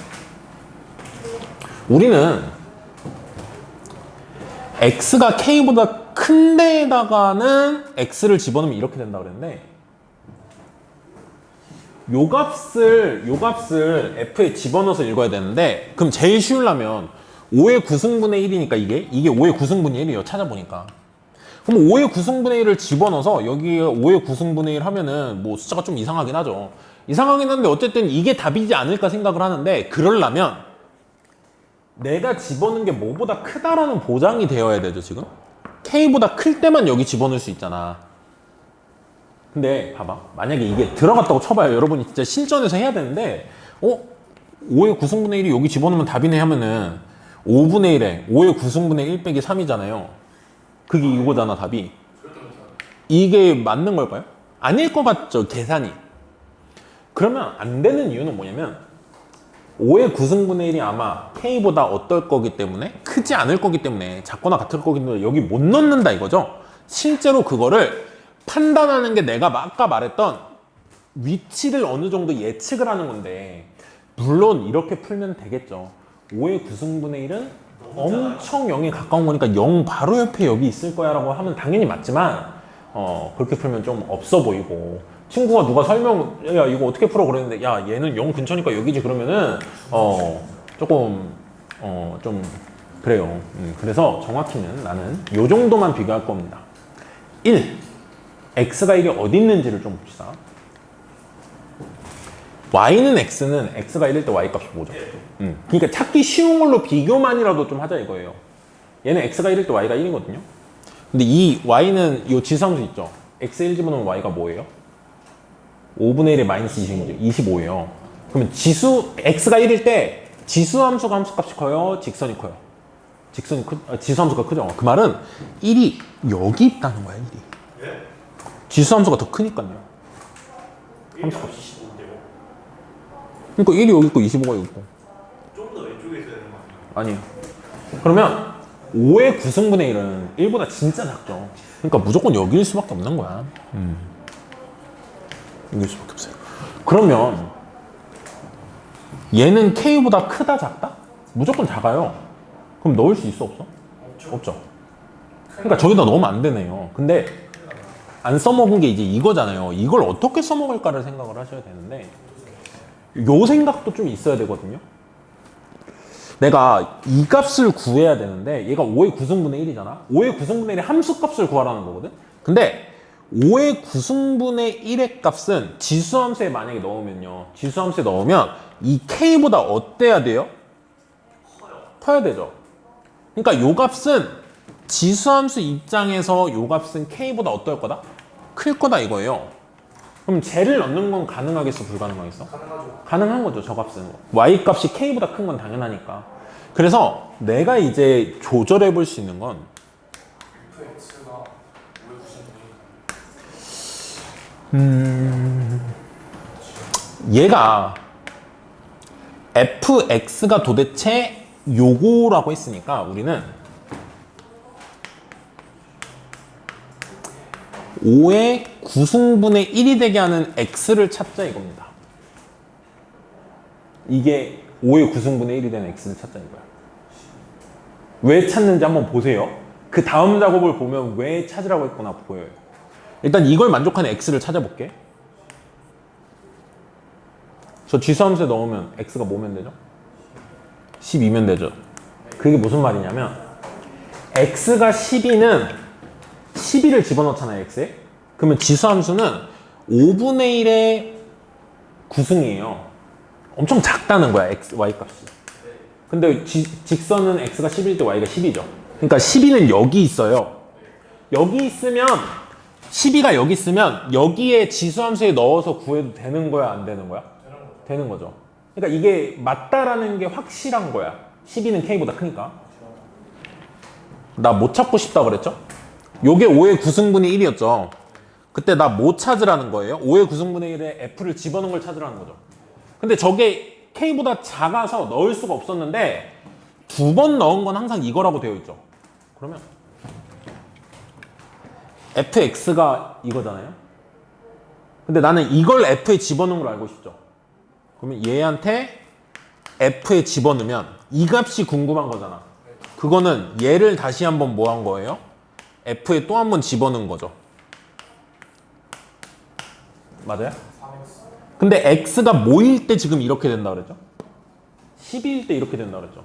C: 우리는 x가 k보다 큰 데에다가는 x를 집어넣으면 이렇게 된다 그랬는데, 요 값을 f에 집어넣어서 읽어야 되는데, 그럼 제일 쉬우려면 5의 9승분의 1이니까 이게 5의 9승분의 1이에요. 찾아보니까. 그럼 5의 9승분의 1을 집어넣어서 여기에 5의 9승분의 1 하면은 뭐 숫자가 좀 이상하긴 하죠. 이상하긴 한데 어쨌든 이게 답이지 않을까 생각을 하는데, 그러려면 내가 집어넣은 게 뭐보다 크다라는 보장이 되어야 되죠. 지금 k보다 클 때만 여기 집어넣을 수 있잖아. 근데 봐봐, 만약에 이게 들어갔다고 쳐봐요. 여러분이 진짜 실전에서 해야 되는데 5의 9승분의 1이 여기 집어넣으면 답이네 하면은 5분의 1에 5의 9승분의 1 빼기 3이잖아요. 그게 이거잖아, 답이. 이게 맞는 걸까요? 아닐 것 같죠, 계산이. 그러면 안 되는 이유는 뭐냐면 5의 9승분의 1이 아마 k보다 어떨 거기 때문에, 크지 않을 거기 때문에, 작거나 같을 거기 때문에 여기 못 넣는다 이거죠. 실제로 그거를 판단하는 게 내가 아까 말했던 위치를 어느 정도 예측을 하는 건데, 물론 이렇게 풀면 되겠죠. 5의 9승분의 1은 엄청 0에 가까운 거니까 0 바로 옆에 여기 있을 거야 라고 하면 당연히 맞지만, 그렇게 풀면 좀 없어 보이고, 친구가 누가 야 이거 어떻게 풀어 그랬는데, 야 얘는 0 근처니까 여기지 그러면은 조금 좀 그래요. 그래서 정확히는 나는 요 정도만 비교할 겁니다. 1. x가 1이 어디 있는지를 좀 봅시다. y는 x는 x가 1일 때 y 값이 뭐죠? 그러니까 찾기 쉬운 걸로 비교만이라도 좀 하자 이거예요. 얘는 x가 1일 때 y가 1이거든요. 근데 이 y는 이 지수함수 있죠? x 1 집어넣으면 y가 뭐예요? 5분의 1에 마이너스 25예요. 그러면 x가 1일 때 지수함수가 함수값이 커요? 직선이 커요? 지수함수가 크죠? 그 말은 1이 여기 있다는 거야, 1이.
A: 예?
C: 지수함수가 더 크니까요. 함수값이.
A: 25인데요.
C: 그러니까 1이 여기 있고 25가 여기 있고.
A: 좀 더 왼쪽에 있어야 되는 거 아니에요?
C: 아니에요. 그러면 5의 9승분의 1은 1보다 진짜 작죠. 그러니까 무조건 여기일 수밖에 없는 거야. 여기일 수밖에 없어요. 그러면 얘는 k보다 크다 작다? 무조건 작아요. 그럼 넣을 수 있어 없어? 없죠. 그러니까 저기다 넣으면 안 되네요. 근데 안 써먹은 게 이제 이거잖아요. 이걸 어떻게 써먹을까를 생각을 하셔야 되는데, 요 생각도 좀 있어야 되거든요. 내가 이 값을 구해야 되는데, 얘가 5의 9승분의 1이잖아. 5의 9승분의 1의 함수값을 구하라는 거거든. 근데 5의 9승분의 1의 값은 지수함수에 만약에 넣으면요, 지수함수에 넣으면 이 k보다 어때야 돼요? 커야 되죠. 그러니까 요 값은 지수함수 입장에서 요 값은 k보다 어떨 거다? 클 거다 이거예요. 그럼 쟤를 넣는 건 가능하겠어, 불가능하겠어?
B: 가능하죠.
C: 가능한 거죠, 저 값은. y 값이 k보다 큰 건 당연하니까. 그래서 내가 이제 조절해 볼 수 있는 건,
B: fx가 5의 9승분의
C: 얘가 fx가 도대체 요거라고 했으니까 우리는 5의 9승분의 1이 되게 하는 x를 찾자 이겁니다. 이게 5의 9승분의 1이 되는 x를 찾자 이거야. 왜 찾는지 한번 보세요. 그 다음 작업을 보면 왜 찾으라고 했구나 보여요. 일단 이걸 만족하는 x를 찾아볼게. 저 지수함수에 넣으면 x가 뭐면 되죠? 12면 되죠. 그게 무슨 말이냐면, x가 12는 12를 집어넣잖아요, x에. 그러면 지수함수는 5분의 1에 구승이에요. 엄청 작다는 거야, y 값이. 근데 직선은 x가 10일 때 y가 10이죠. 그러니까 12는 여기 있어요. 여기 있으면 12가 여기 있으면 여기에 지수함수에 넣어서 구해도 되는 거야, 안 되는 거야? 되는 거죠. 그러니까 이게 맞다라는 게 확실한 거야. 12는 k보다 크니까. 나 못 찾고 싶다 그랬죠? 요게 5의 9승분의 1이었죠. 그때 나 뭐 찾으라는 거예요? 5의 9승분의 1에 f를 집어넣은 걸 찾으라는 거죠. 근데 저게 k보다 작아서 넣을 수가 없었는데 2번 넣은 건 항상 이거라고 되어 있죠. 그러면 fx가 이거잖아요. 근데 나는 이걸 f에 집어넣은 걸 알고 싶죠. 그러면 얘한테 f에 집어넣으면 이 값이 궁금한 거잖아. 그거는 얘를 다시 한번 뭐 한 거예요? f에 또 한 번 집어넣은 거죠. 맞아요? 근데 x가 뭐일 때 지금 이렇게 된다 그랬죠? 12일 때 이렇게 된다 그랬죠.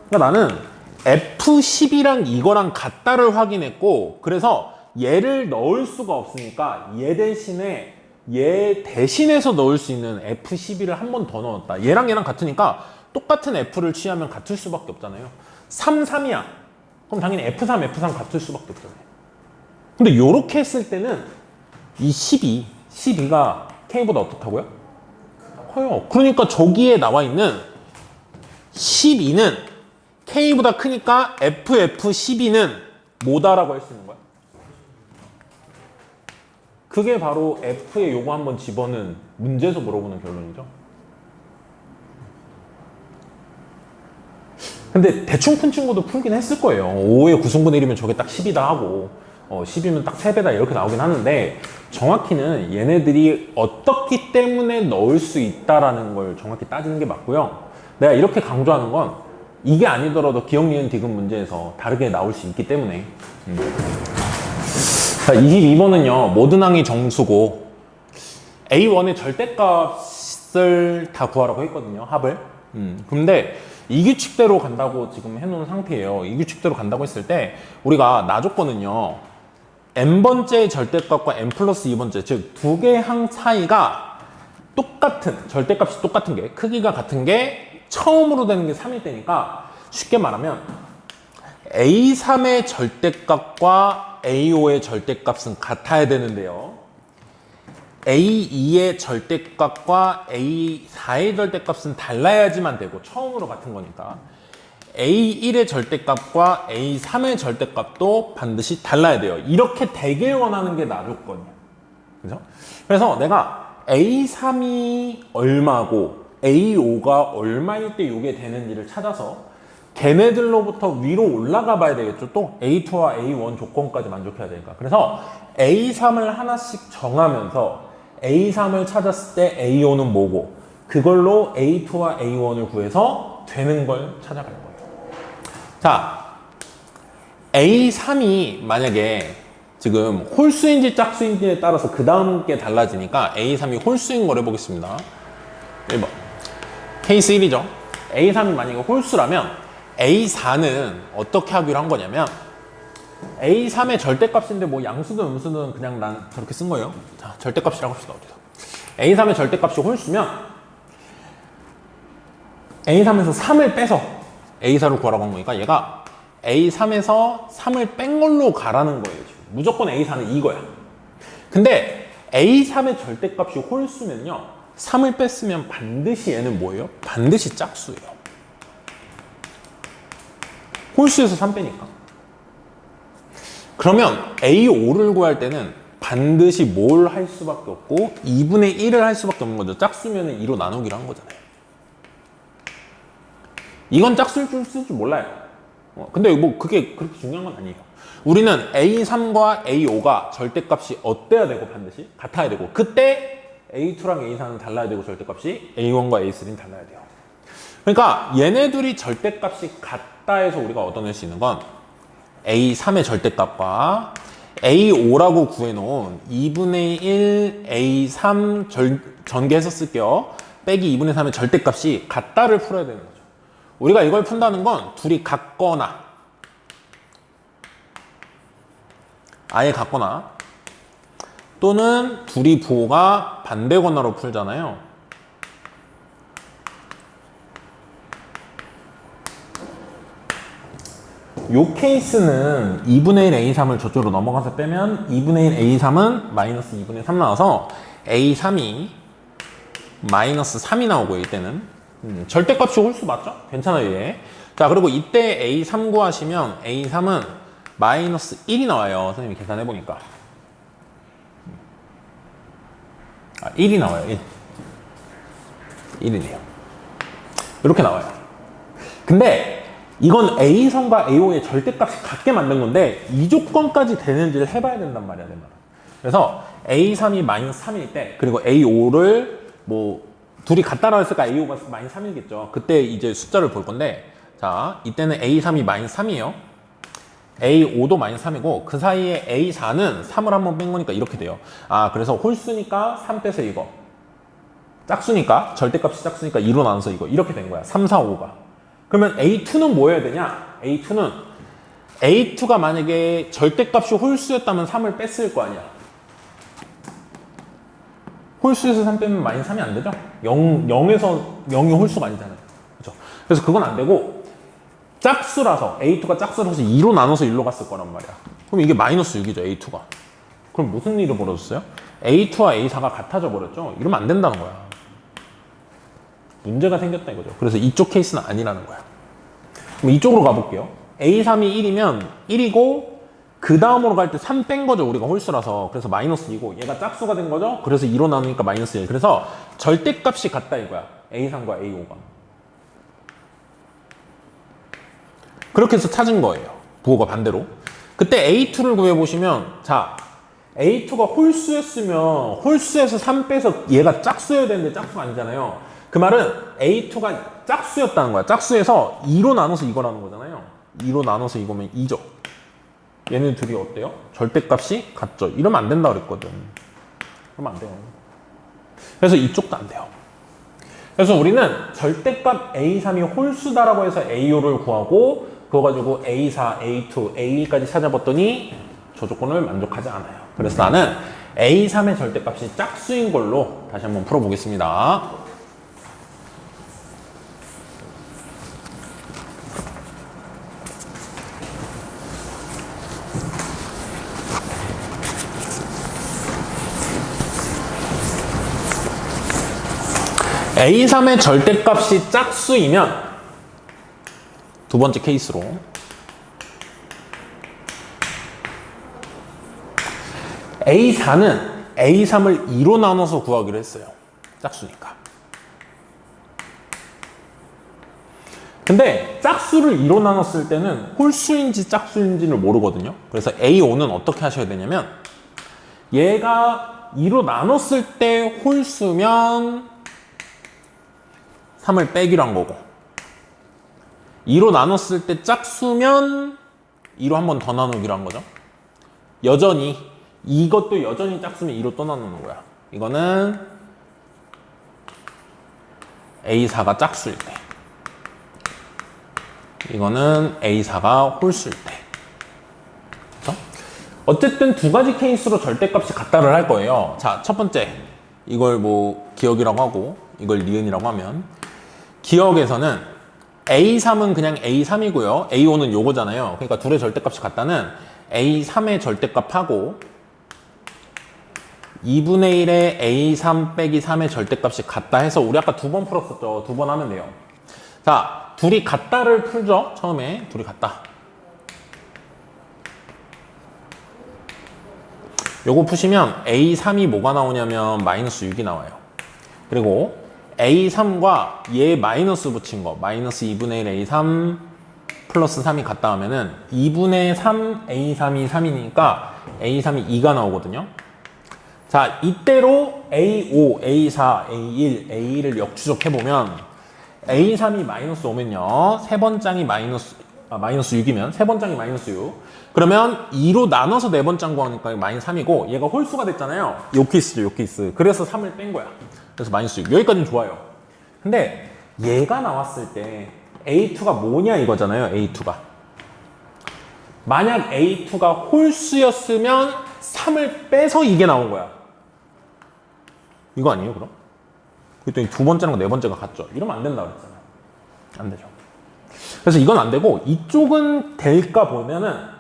C: 그러니까 나는 f10이랑 이거랑 같다를 확인했고, 그래서 얘를 넣을 수가 없으니까 얘 대신해서 넣을 수 있는 f12를 한 번 더 넣었다. 얘랑 같으니까 똑같은 f를 취하면 같을 수밖에 없잖아요. 3, 3이야. 그럼 당연히 f3 같을 수밖에 없잖아요. 근데 요렇게 했을 때는 이 12가 k보다 어떻다고요? 커요. 그러니까 저기에 나와 있는 12는 k보다 크니까 ff12는 뭐다라고 할 수 있는 거야? 그게 바로 f에 요거 한번 집어넣은 문제에서 물어보는 결론이죠. 근데 대충 큰 친구도 풀긴 했을 거예요. 5의 9승분의 1이면 저게 딱 10이다 하고 10이면 딱 3배다 이렇게 나오긴 하는데, 정확히는 얘네들이 어떻기 때문에 넣을 수 있다라는 걸 정확히 따지는 게 맞고요. 내가 이렇게 강조하는 건 이게 아니더라도 기억, 니은, 디귿 문제에서 다르게 나올 수 있기 때문에. 자, 22번은요. 모든 항이 정수고 A1의 절대값을 다 구하라고 했거든요. 합을. 근데 이 규칙대로 간다고 지금 해놓은 상태예요. 이 규칙대로 간다고 했을 때 우리가 나 조건은요. n번째 절대값과 n 플러스 2번째, 즉 두 개의 항 차이가 똑같은, 절대값이 똑같은 게, 크기가 같은 게 처음으로 되는 게 3일 때니까 쉽게 말하면 A3의 절대값과 A5의 절대값은 같아야 되는데요. A2의 절대값과 A4의 절대값은 달라야지만 되고, 처음으로 같은 거니까. A1의 절대값과 A3의 절대값도 반드시 달라야 돼요. 이렇게 되길 원하는 게 나 조건이야. 그죠? 그래서 내가 A3이 얼마고 A5가 얼마일 때 이게 되는지를 찾아서 걔네들로부터 위로 올라가 봐야 되겠죠. 또 A2와 A1 조건까지 만족해야 되니까. 그래서 A3을 하나씩 정하면서 A3을 찾았을 때 A5는 뭐고, 그걸로 A2와 A1을 구해서 되는 걸 찾아갈 거예요. 자, A3이 만약에 지금 홀수인지 짝수인지에 따라서 그 다음 게 달라지니까 A3이 홀수인 걸 해보겠습니다. 1번. 케이스 1이죠. A3이 만약에 홀수라면 A4는 어떻게 하기로 한 거냐면, A3의 절대값인데 뭐 양수든 음수든 그냥 난 저렇게 쓴 거예요. 자, 절대값이라고 합시다. A3의 절대값이 홀수면 A3에서 3을 빼서 A4를 구하라고 한 거니까 얘가 A3에서 3을 뺀 걸로 가라는 거예요. 지금. 무조건 A4는 이거야. 근데 A3의 절대값이 홀수면요, 3을 뺐으면 반드시 얘는 뭐예요? 반드시 짝수예요. 홀수에서 3 빼니까. 그러면 A5를 구할 때는 반드시 뭘 할 수밖에 없고 2분의 1을 할 수밖에 없는 거죠. 짝수면은 2로 나누기로 한 거잖아요. 이건 짝수일 줄 쓸 줄 몰라요. 근데 뭐 그게 그렇게 중요한 건 아니에요. 우리는 A3과 A5가 절대값이 어때야 되고 반드시 같아야 되고, 그때 A2랑 A4는 달라야 되고 절대값이 A1과 A3는 달라야 돼요. 그러니까 얘네들이 절대값이 같다 해서 우리가 얻어낼 수 있는 건 A3의 절대값과 A5라고 구해놓은 2분의 1 A3 전개해서 쓸게요. 빼기 2분의 3의 절대값이 같다를 풀어야 되는 거죠. 우리가 이걸 푼다는 건 둘이 같거나 아예 같거나 또는 둘이 부호가 반대 권화로 풀잖아요. 요 케이스는 2분의 1 A3을 저쪽으로 넘어가서 빼면 2분의 1 A3은 마이너스 2분의 3 나와서 A3이 마이너스 3이 나오고 이때는 절대값이 홀수 맞죠? 괜찮아요 얘. 자 그리고 이때 A3 구하시면 A3은 마이너스 1이 나와요. 선생님이 계산해보니까 1이 나와요. 1이네요. 이렇게 나와요. 근데 이건 A3과 A5의 절대값이 같게 만든 건데 이 조건까지 되는지를 해봐야 된단 말이야. 그래서 A3이 마이너스 3일 때 그리고 A5를 뭐 둘이 같다라고 했으니까 A5가 마이너스 3이겠죠. 그때 이제 숫자를 볼 건데 자 이때는 A3이 마이너스 3이에요. A5도 마이너스 3이고 그 사이에 A4는 3을 한번 뺀 거니까 이렇게 돼요. 아 그래서 홀수니까 3 빼서 이거 짝수니까 절대값이 짝수니까 2로 나눠서 이거 이렇게 된 거야. 3, 4, 5가. 그러면 A2는 뭐 해야 되냐? A2가 만약에 절대값이 홀수였다면 3을 뺐을 거 아니야. 홀수에서 3 빼면 마이너스 3이 안 되죠? 0에서 0이 홀수가 아니잖아요. 그렇죠? 그래서 그건 안 되고 짝수라서 A2가 짝수라서 2로 나눠서 1로 갔을 거란 말이야. 그럼 이게 마이너스 6이죠, A2가. 그럼 무슨 일이 벌어졌어요? A2와 A4가 같아져 버렸죠? 이러면 안 된다는 거야. 문제가 생겼다 이거죠. 그래서 이쪽 케이스는 아니라는 거야. 그럼 이쪽으로 가볼게요. A3이 1이면 1이고 그 다음으로 갈 때 3 뺀 거죠. 우리가 홀수라서. 그래서 마이너스 2고 얘가 짝수가 된 거죠. 그래서 2로 나누니까 마이너스 1. 그래서 절대값이 같다 이거야. A3과 A5가. 그렇게 해서 찾은 거예요. 부호가 반대로. 그때 A2를 구해보시면 자 A2가 홀수였으면 홀수에서 3 빼서 얘가 짝수여야 되는데 짝수가 아니잖아요. 그 말은 A2가 짝수였다는 거야. 짝수에서 2로 나눠서 이거라는 거잖아요. 2로 나눠서 이거면 2죠. 얘네 둘이 어때요? 절대값이 같죠. 이러면 안 된다 그랬거든. 그러면 안 돼요. 그래서 이쪽도 안 돼요. 그래서 우리는 절대값 A3이 홀수다라고 해서 A5를 구하고 그거 가지고 A4, A2, A1까지 찾아봤더니 저 조건을 만족하지 않아요. 그래서 나는 A3의 절대값이 짝수인 걸로 다시 한번 풀어보겠습니다. A3의 절대값이 짝수이면 두 번째 케이스로 A4는 A3을 2로 나눠서 구하기로 했어요. 짝수니까. 근데 짝수를 2로 나눴을 때는 홀수인지 짝수인지를 모르거든요. 그래서 A5는 어떻게 하셔야 되냐면 얘가 2로 나눴을 때 홀수면 3을 빼기로 한 거고 2로 나눴을 때 짝수면 2로 한 번 더 나누기로 한 거죠. 여전히 이것도 여전히 짝수면 2로 또 나누는 거야. 이거는 A4가 짝수일 때 이거는 A4가 홀수일 때. 그렇죠? 어쨌든 두 가지 케이스로 절대값이 같다를 할 거예요. 자, 첫 번째 이걸 뭐 기억이라고 하고 이걸 니은이라고 하면 기억에서는 A3은 그냥 A3이고요. A5는 요거잖아요. 그러니까 둘의 절대값이 같다는 A3의 절대값하고 2분의 1의 A3 빼기 3의 절대값이 같다 해서 우리 아까 두 번 풀었었죠. 두 번 하면 돼요. 자, 둘이 같다를 풀죠. 처음에 둘이 같다. 요거 푸시면 A3이 뭐가 나오냐면 마이너스 6이 나와요. 그리고 A3과 얘 마이너스 붙인 거 마이너스 2분의 1 A3 플러스 3이 같다 하면은 2분의 3 A3이 3이니까 A3이 2가 나오거든요. 자, 이때로 A5, A4, A1, A1을 역추적해보면 A3이 마이너스 5면요. 세 번장이 마이너스 6이면 세 번장이 마이너스 6. 그러면 2로 나눠서 네 번장 구하니까 마이너스 3이고 얘가 홀수가 됐잖아요. 요 케이스죠, 요 케이스. 그래서 3을 뺀 거야. 그래서 마이너스 6. 여기까지는 좋아요. 근데 얘가 나왔을 때 A2가 뭐냐 이거잖아요. A2가. 만약 A2가 홀수였으면 3을 빼서 이게 나온 거야. 이거 아니에요, 그럼? 그랬더니 두 번째랑 네 번째가 같죠. 이러면 안 된다 그랬잖아요. 안 되죠. 그래서 이건 안 되고 이쪽은 될까 보면은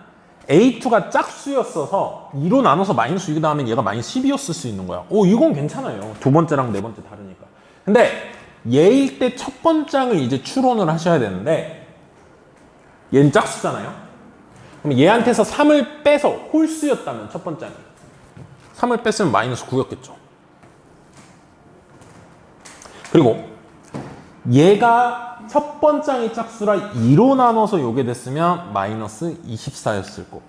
C: A2가 짝수였어서 2로 나눠서 마이너스 6이 나오면 얘가 마이너스 12였을 수 있는 거야. 오, 이건 괜찮아요. 두 번째랑 네 번째 다르니까. 근데 얘일 때 첫 번째를 이제 추론을 하셔야 되는데 얘는 짝수잖아요. 그럼 얘한테서 3을 빼서 홀수였다면 첫 번째는 3을 뺐으면 마이너스 9였겠죠. 그리고 얘가 첫 번째이 짝수라 2로 나눠서 요게 됐으면 마이너스 24였을 거고.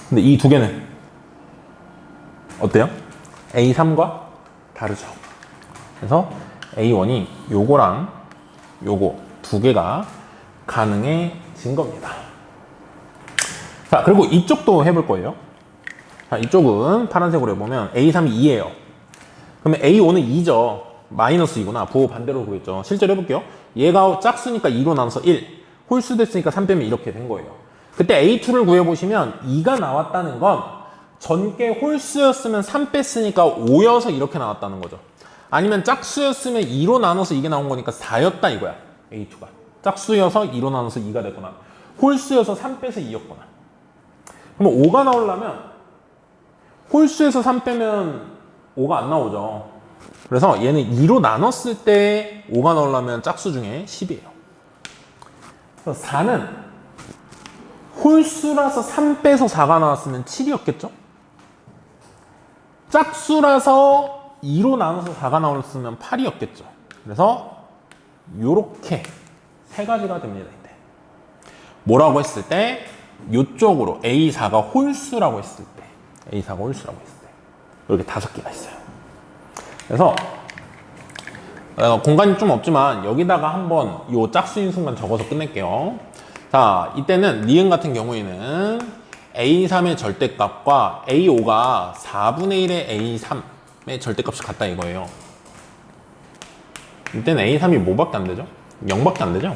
C: 근데 이 두 개는 어때요? A3과 다르죠. 그래서 A1이 요거랑 요거 두 개가 가능해진 겁니다. 자, 그리고 이쪽도 해볼 거예요. 자, 이쪽은 파란색으로 해보면 A3이 2예요. 그러면 A5는 2죠. 마이너스 2구나. 부호 반대로 보겠죠. 실제로 해볼게요. 얘가 짝수니까 2로 나눠서 1. 홀수 됐으니까 3 빼면 이렇게 된 거예요. 그때 A2를 구해보시면 2가 나왔다는 건 전개 홀수였으면 3 뺐으니까 5여서 이렇게 나왔다는 거죠. 아니면 짝수였으면 2로 나눠서 이게 나온 거니까 4였다 이거야. A2가. 짝수여서 2로 나눠서 2가 됐거나 홀수여서 3 빼서 2였거나. 그럼 5가 나오려면 홀수에서 3 빼면 5가 안 나오죠. 그래서 얘는 2로 나눴을 때 5가 나오려면 짝수 중에 10이에요. 그래서 4는 홀수라서 3 빼서 4가 나왔으면 7이었겠죠? 짝수라서 2로 나눠서 4가 나왔으면 8이었겠죠. 그래서 요렇게 세 가지가 됩니다. 이때. 뭐라고 했을 때? 요쪽으로 A4가 홀수라고 했을 때 A4가 홀수라고 했을 때 이렇게 5개가 있어요. 그래서 공간이 좀 없지만 여기다가 한번 요 짝수인 순간 적어서 끝낼게요. 자, 이때는 니은 같은 경우에는 A3의 절대값과 A5가 4분의 1의 A3의 절대값이 같다 이거예요. 이때는 A3이 뭐밖에 안 되죠? 0밖에 안 되죠?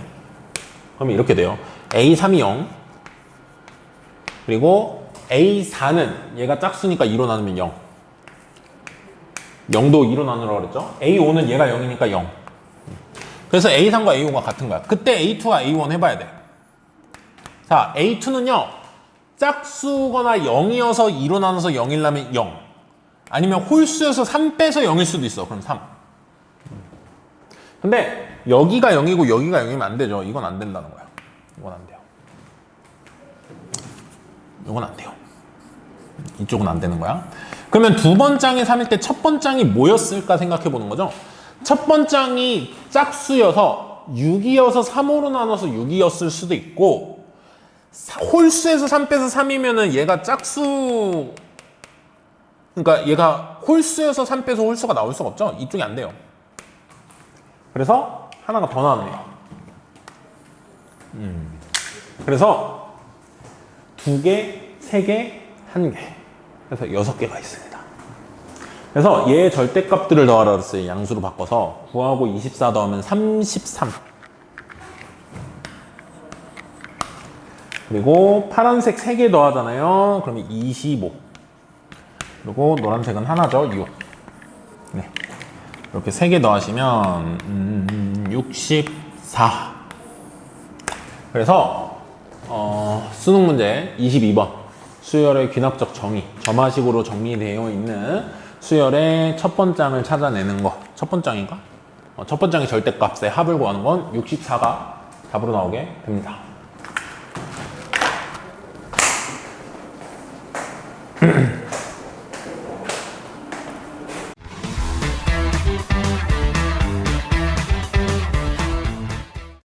C: 그러면 이렇게 돼요. A3이 0 그리고 A4는 얘가 짝수니까 2로 나누면 0. 0도 2로 나누라고 그랬죠? A5는 얘가 0이니까 0. 그래서 A3과 A5가 같은 거야. 그때 A2와 A1 해봐야 돼. 자, A2는요. 짝수거나 0이어서 2로 나눠서 0이라면 0. 아니면 홀수여서 3 빼서 0일 수도 있어. 그럼 3. 근데 여기가 0이고 여기가 0이면 안 되죠. 이건 안 된다는 거야. 이건 안 돼요. 이건 안 돼요. 이쪽은 안 되는 거야. 그러면 두 번장이 3일 때 첫 번장이 뭐였을까 생각해 보는 거죠. 첫 번장이 짝수여서 6이어서 3호로 나눠서 6이었을 수도 있고 홀수에서 3 빼서 3이면은 얘가 짝수 그러니까 얘가 홀수여서 3 빼서 홀수가 나올 수가 없죠. 이쪽이 안 돼요. 그래서 하나가 더 나왔네요. 그래서 2개, 3개, 1개. 그래서 6개가 있습니다. 그래서 얘의 절대값들을 더하라 그랬어요. 양수로 바꿔서 9하고 24 더하면 33. 그리고 파란색 3개 더하잖아요. 그러면 25. 그리고 노란색은 하나죠. 6. 네. 이렇게 3개 더하시면 64. 그래서 수능 문제 22번 수열의 귀납적 정의 점화식으로 정리되어 있는 수열의 첫 번장을 찾아내는 거. 첫 번장인가? 첫 번장의 절대값의 합을 구하는 건 64가 답으로 나오게 됩니다.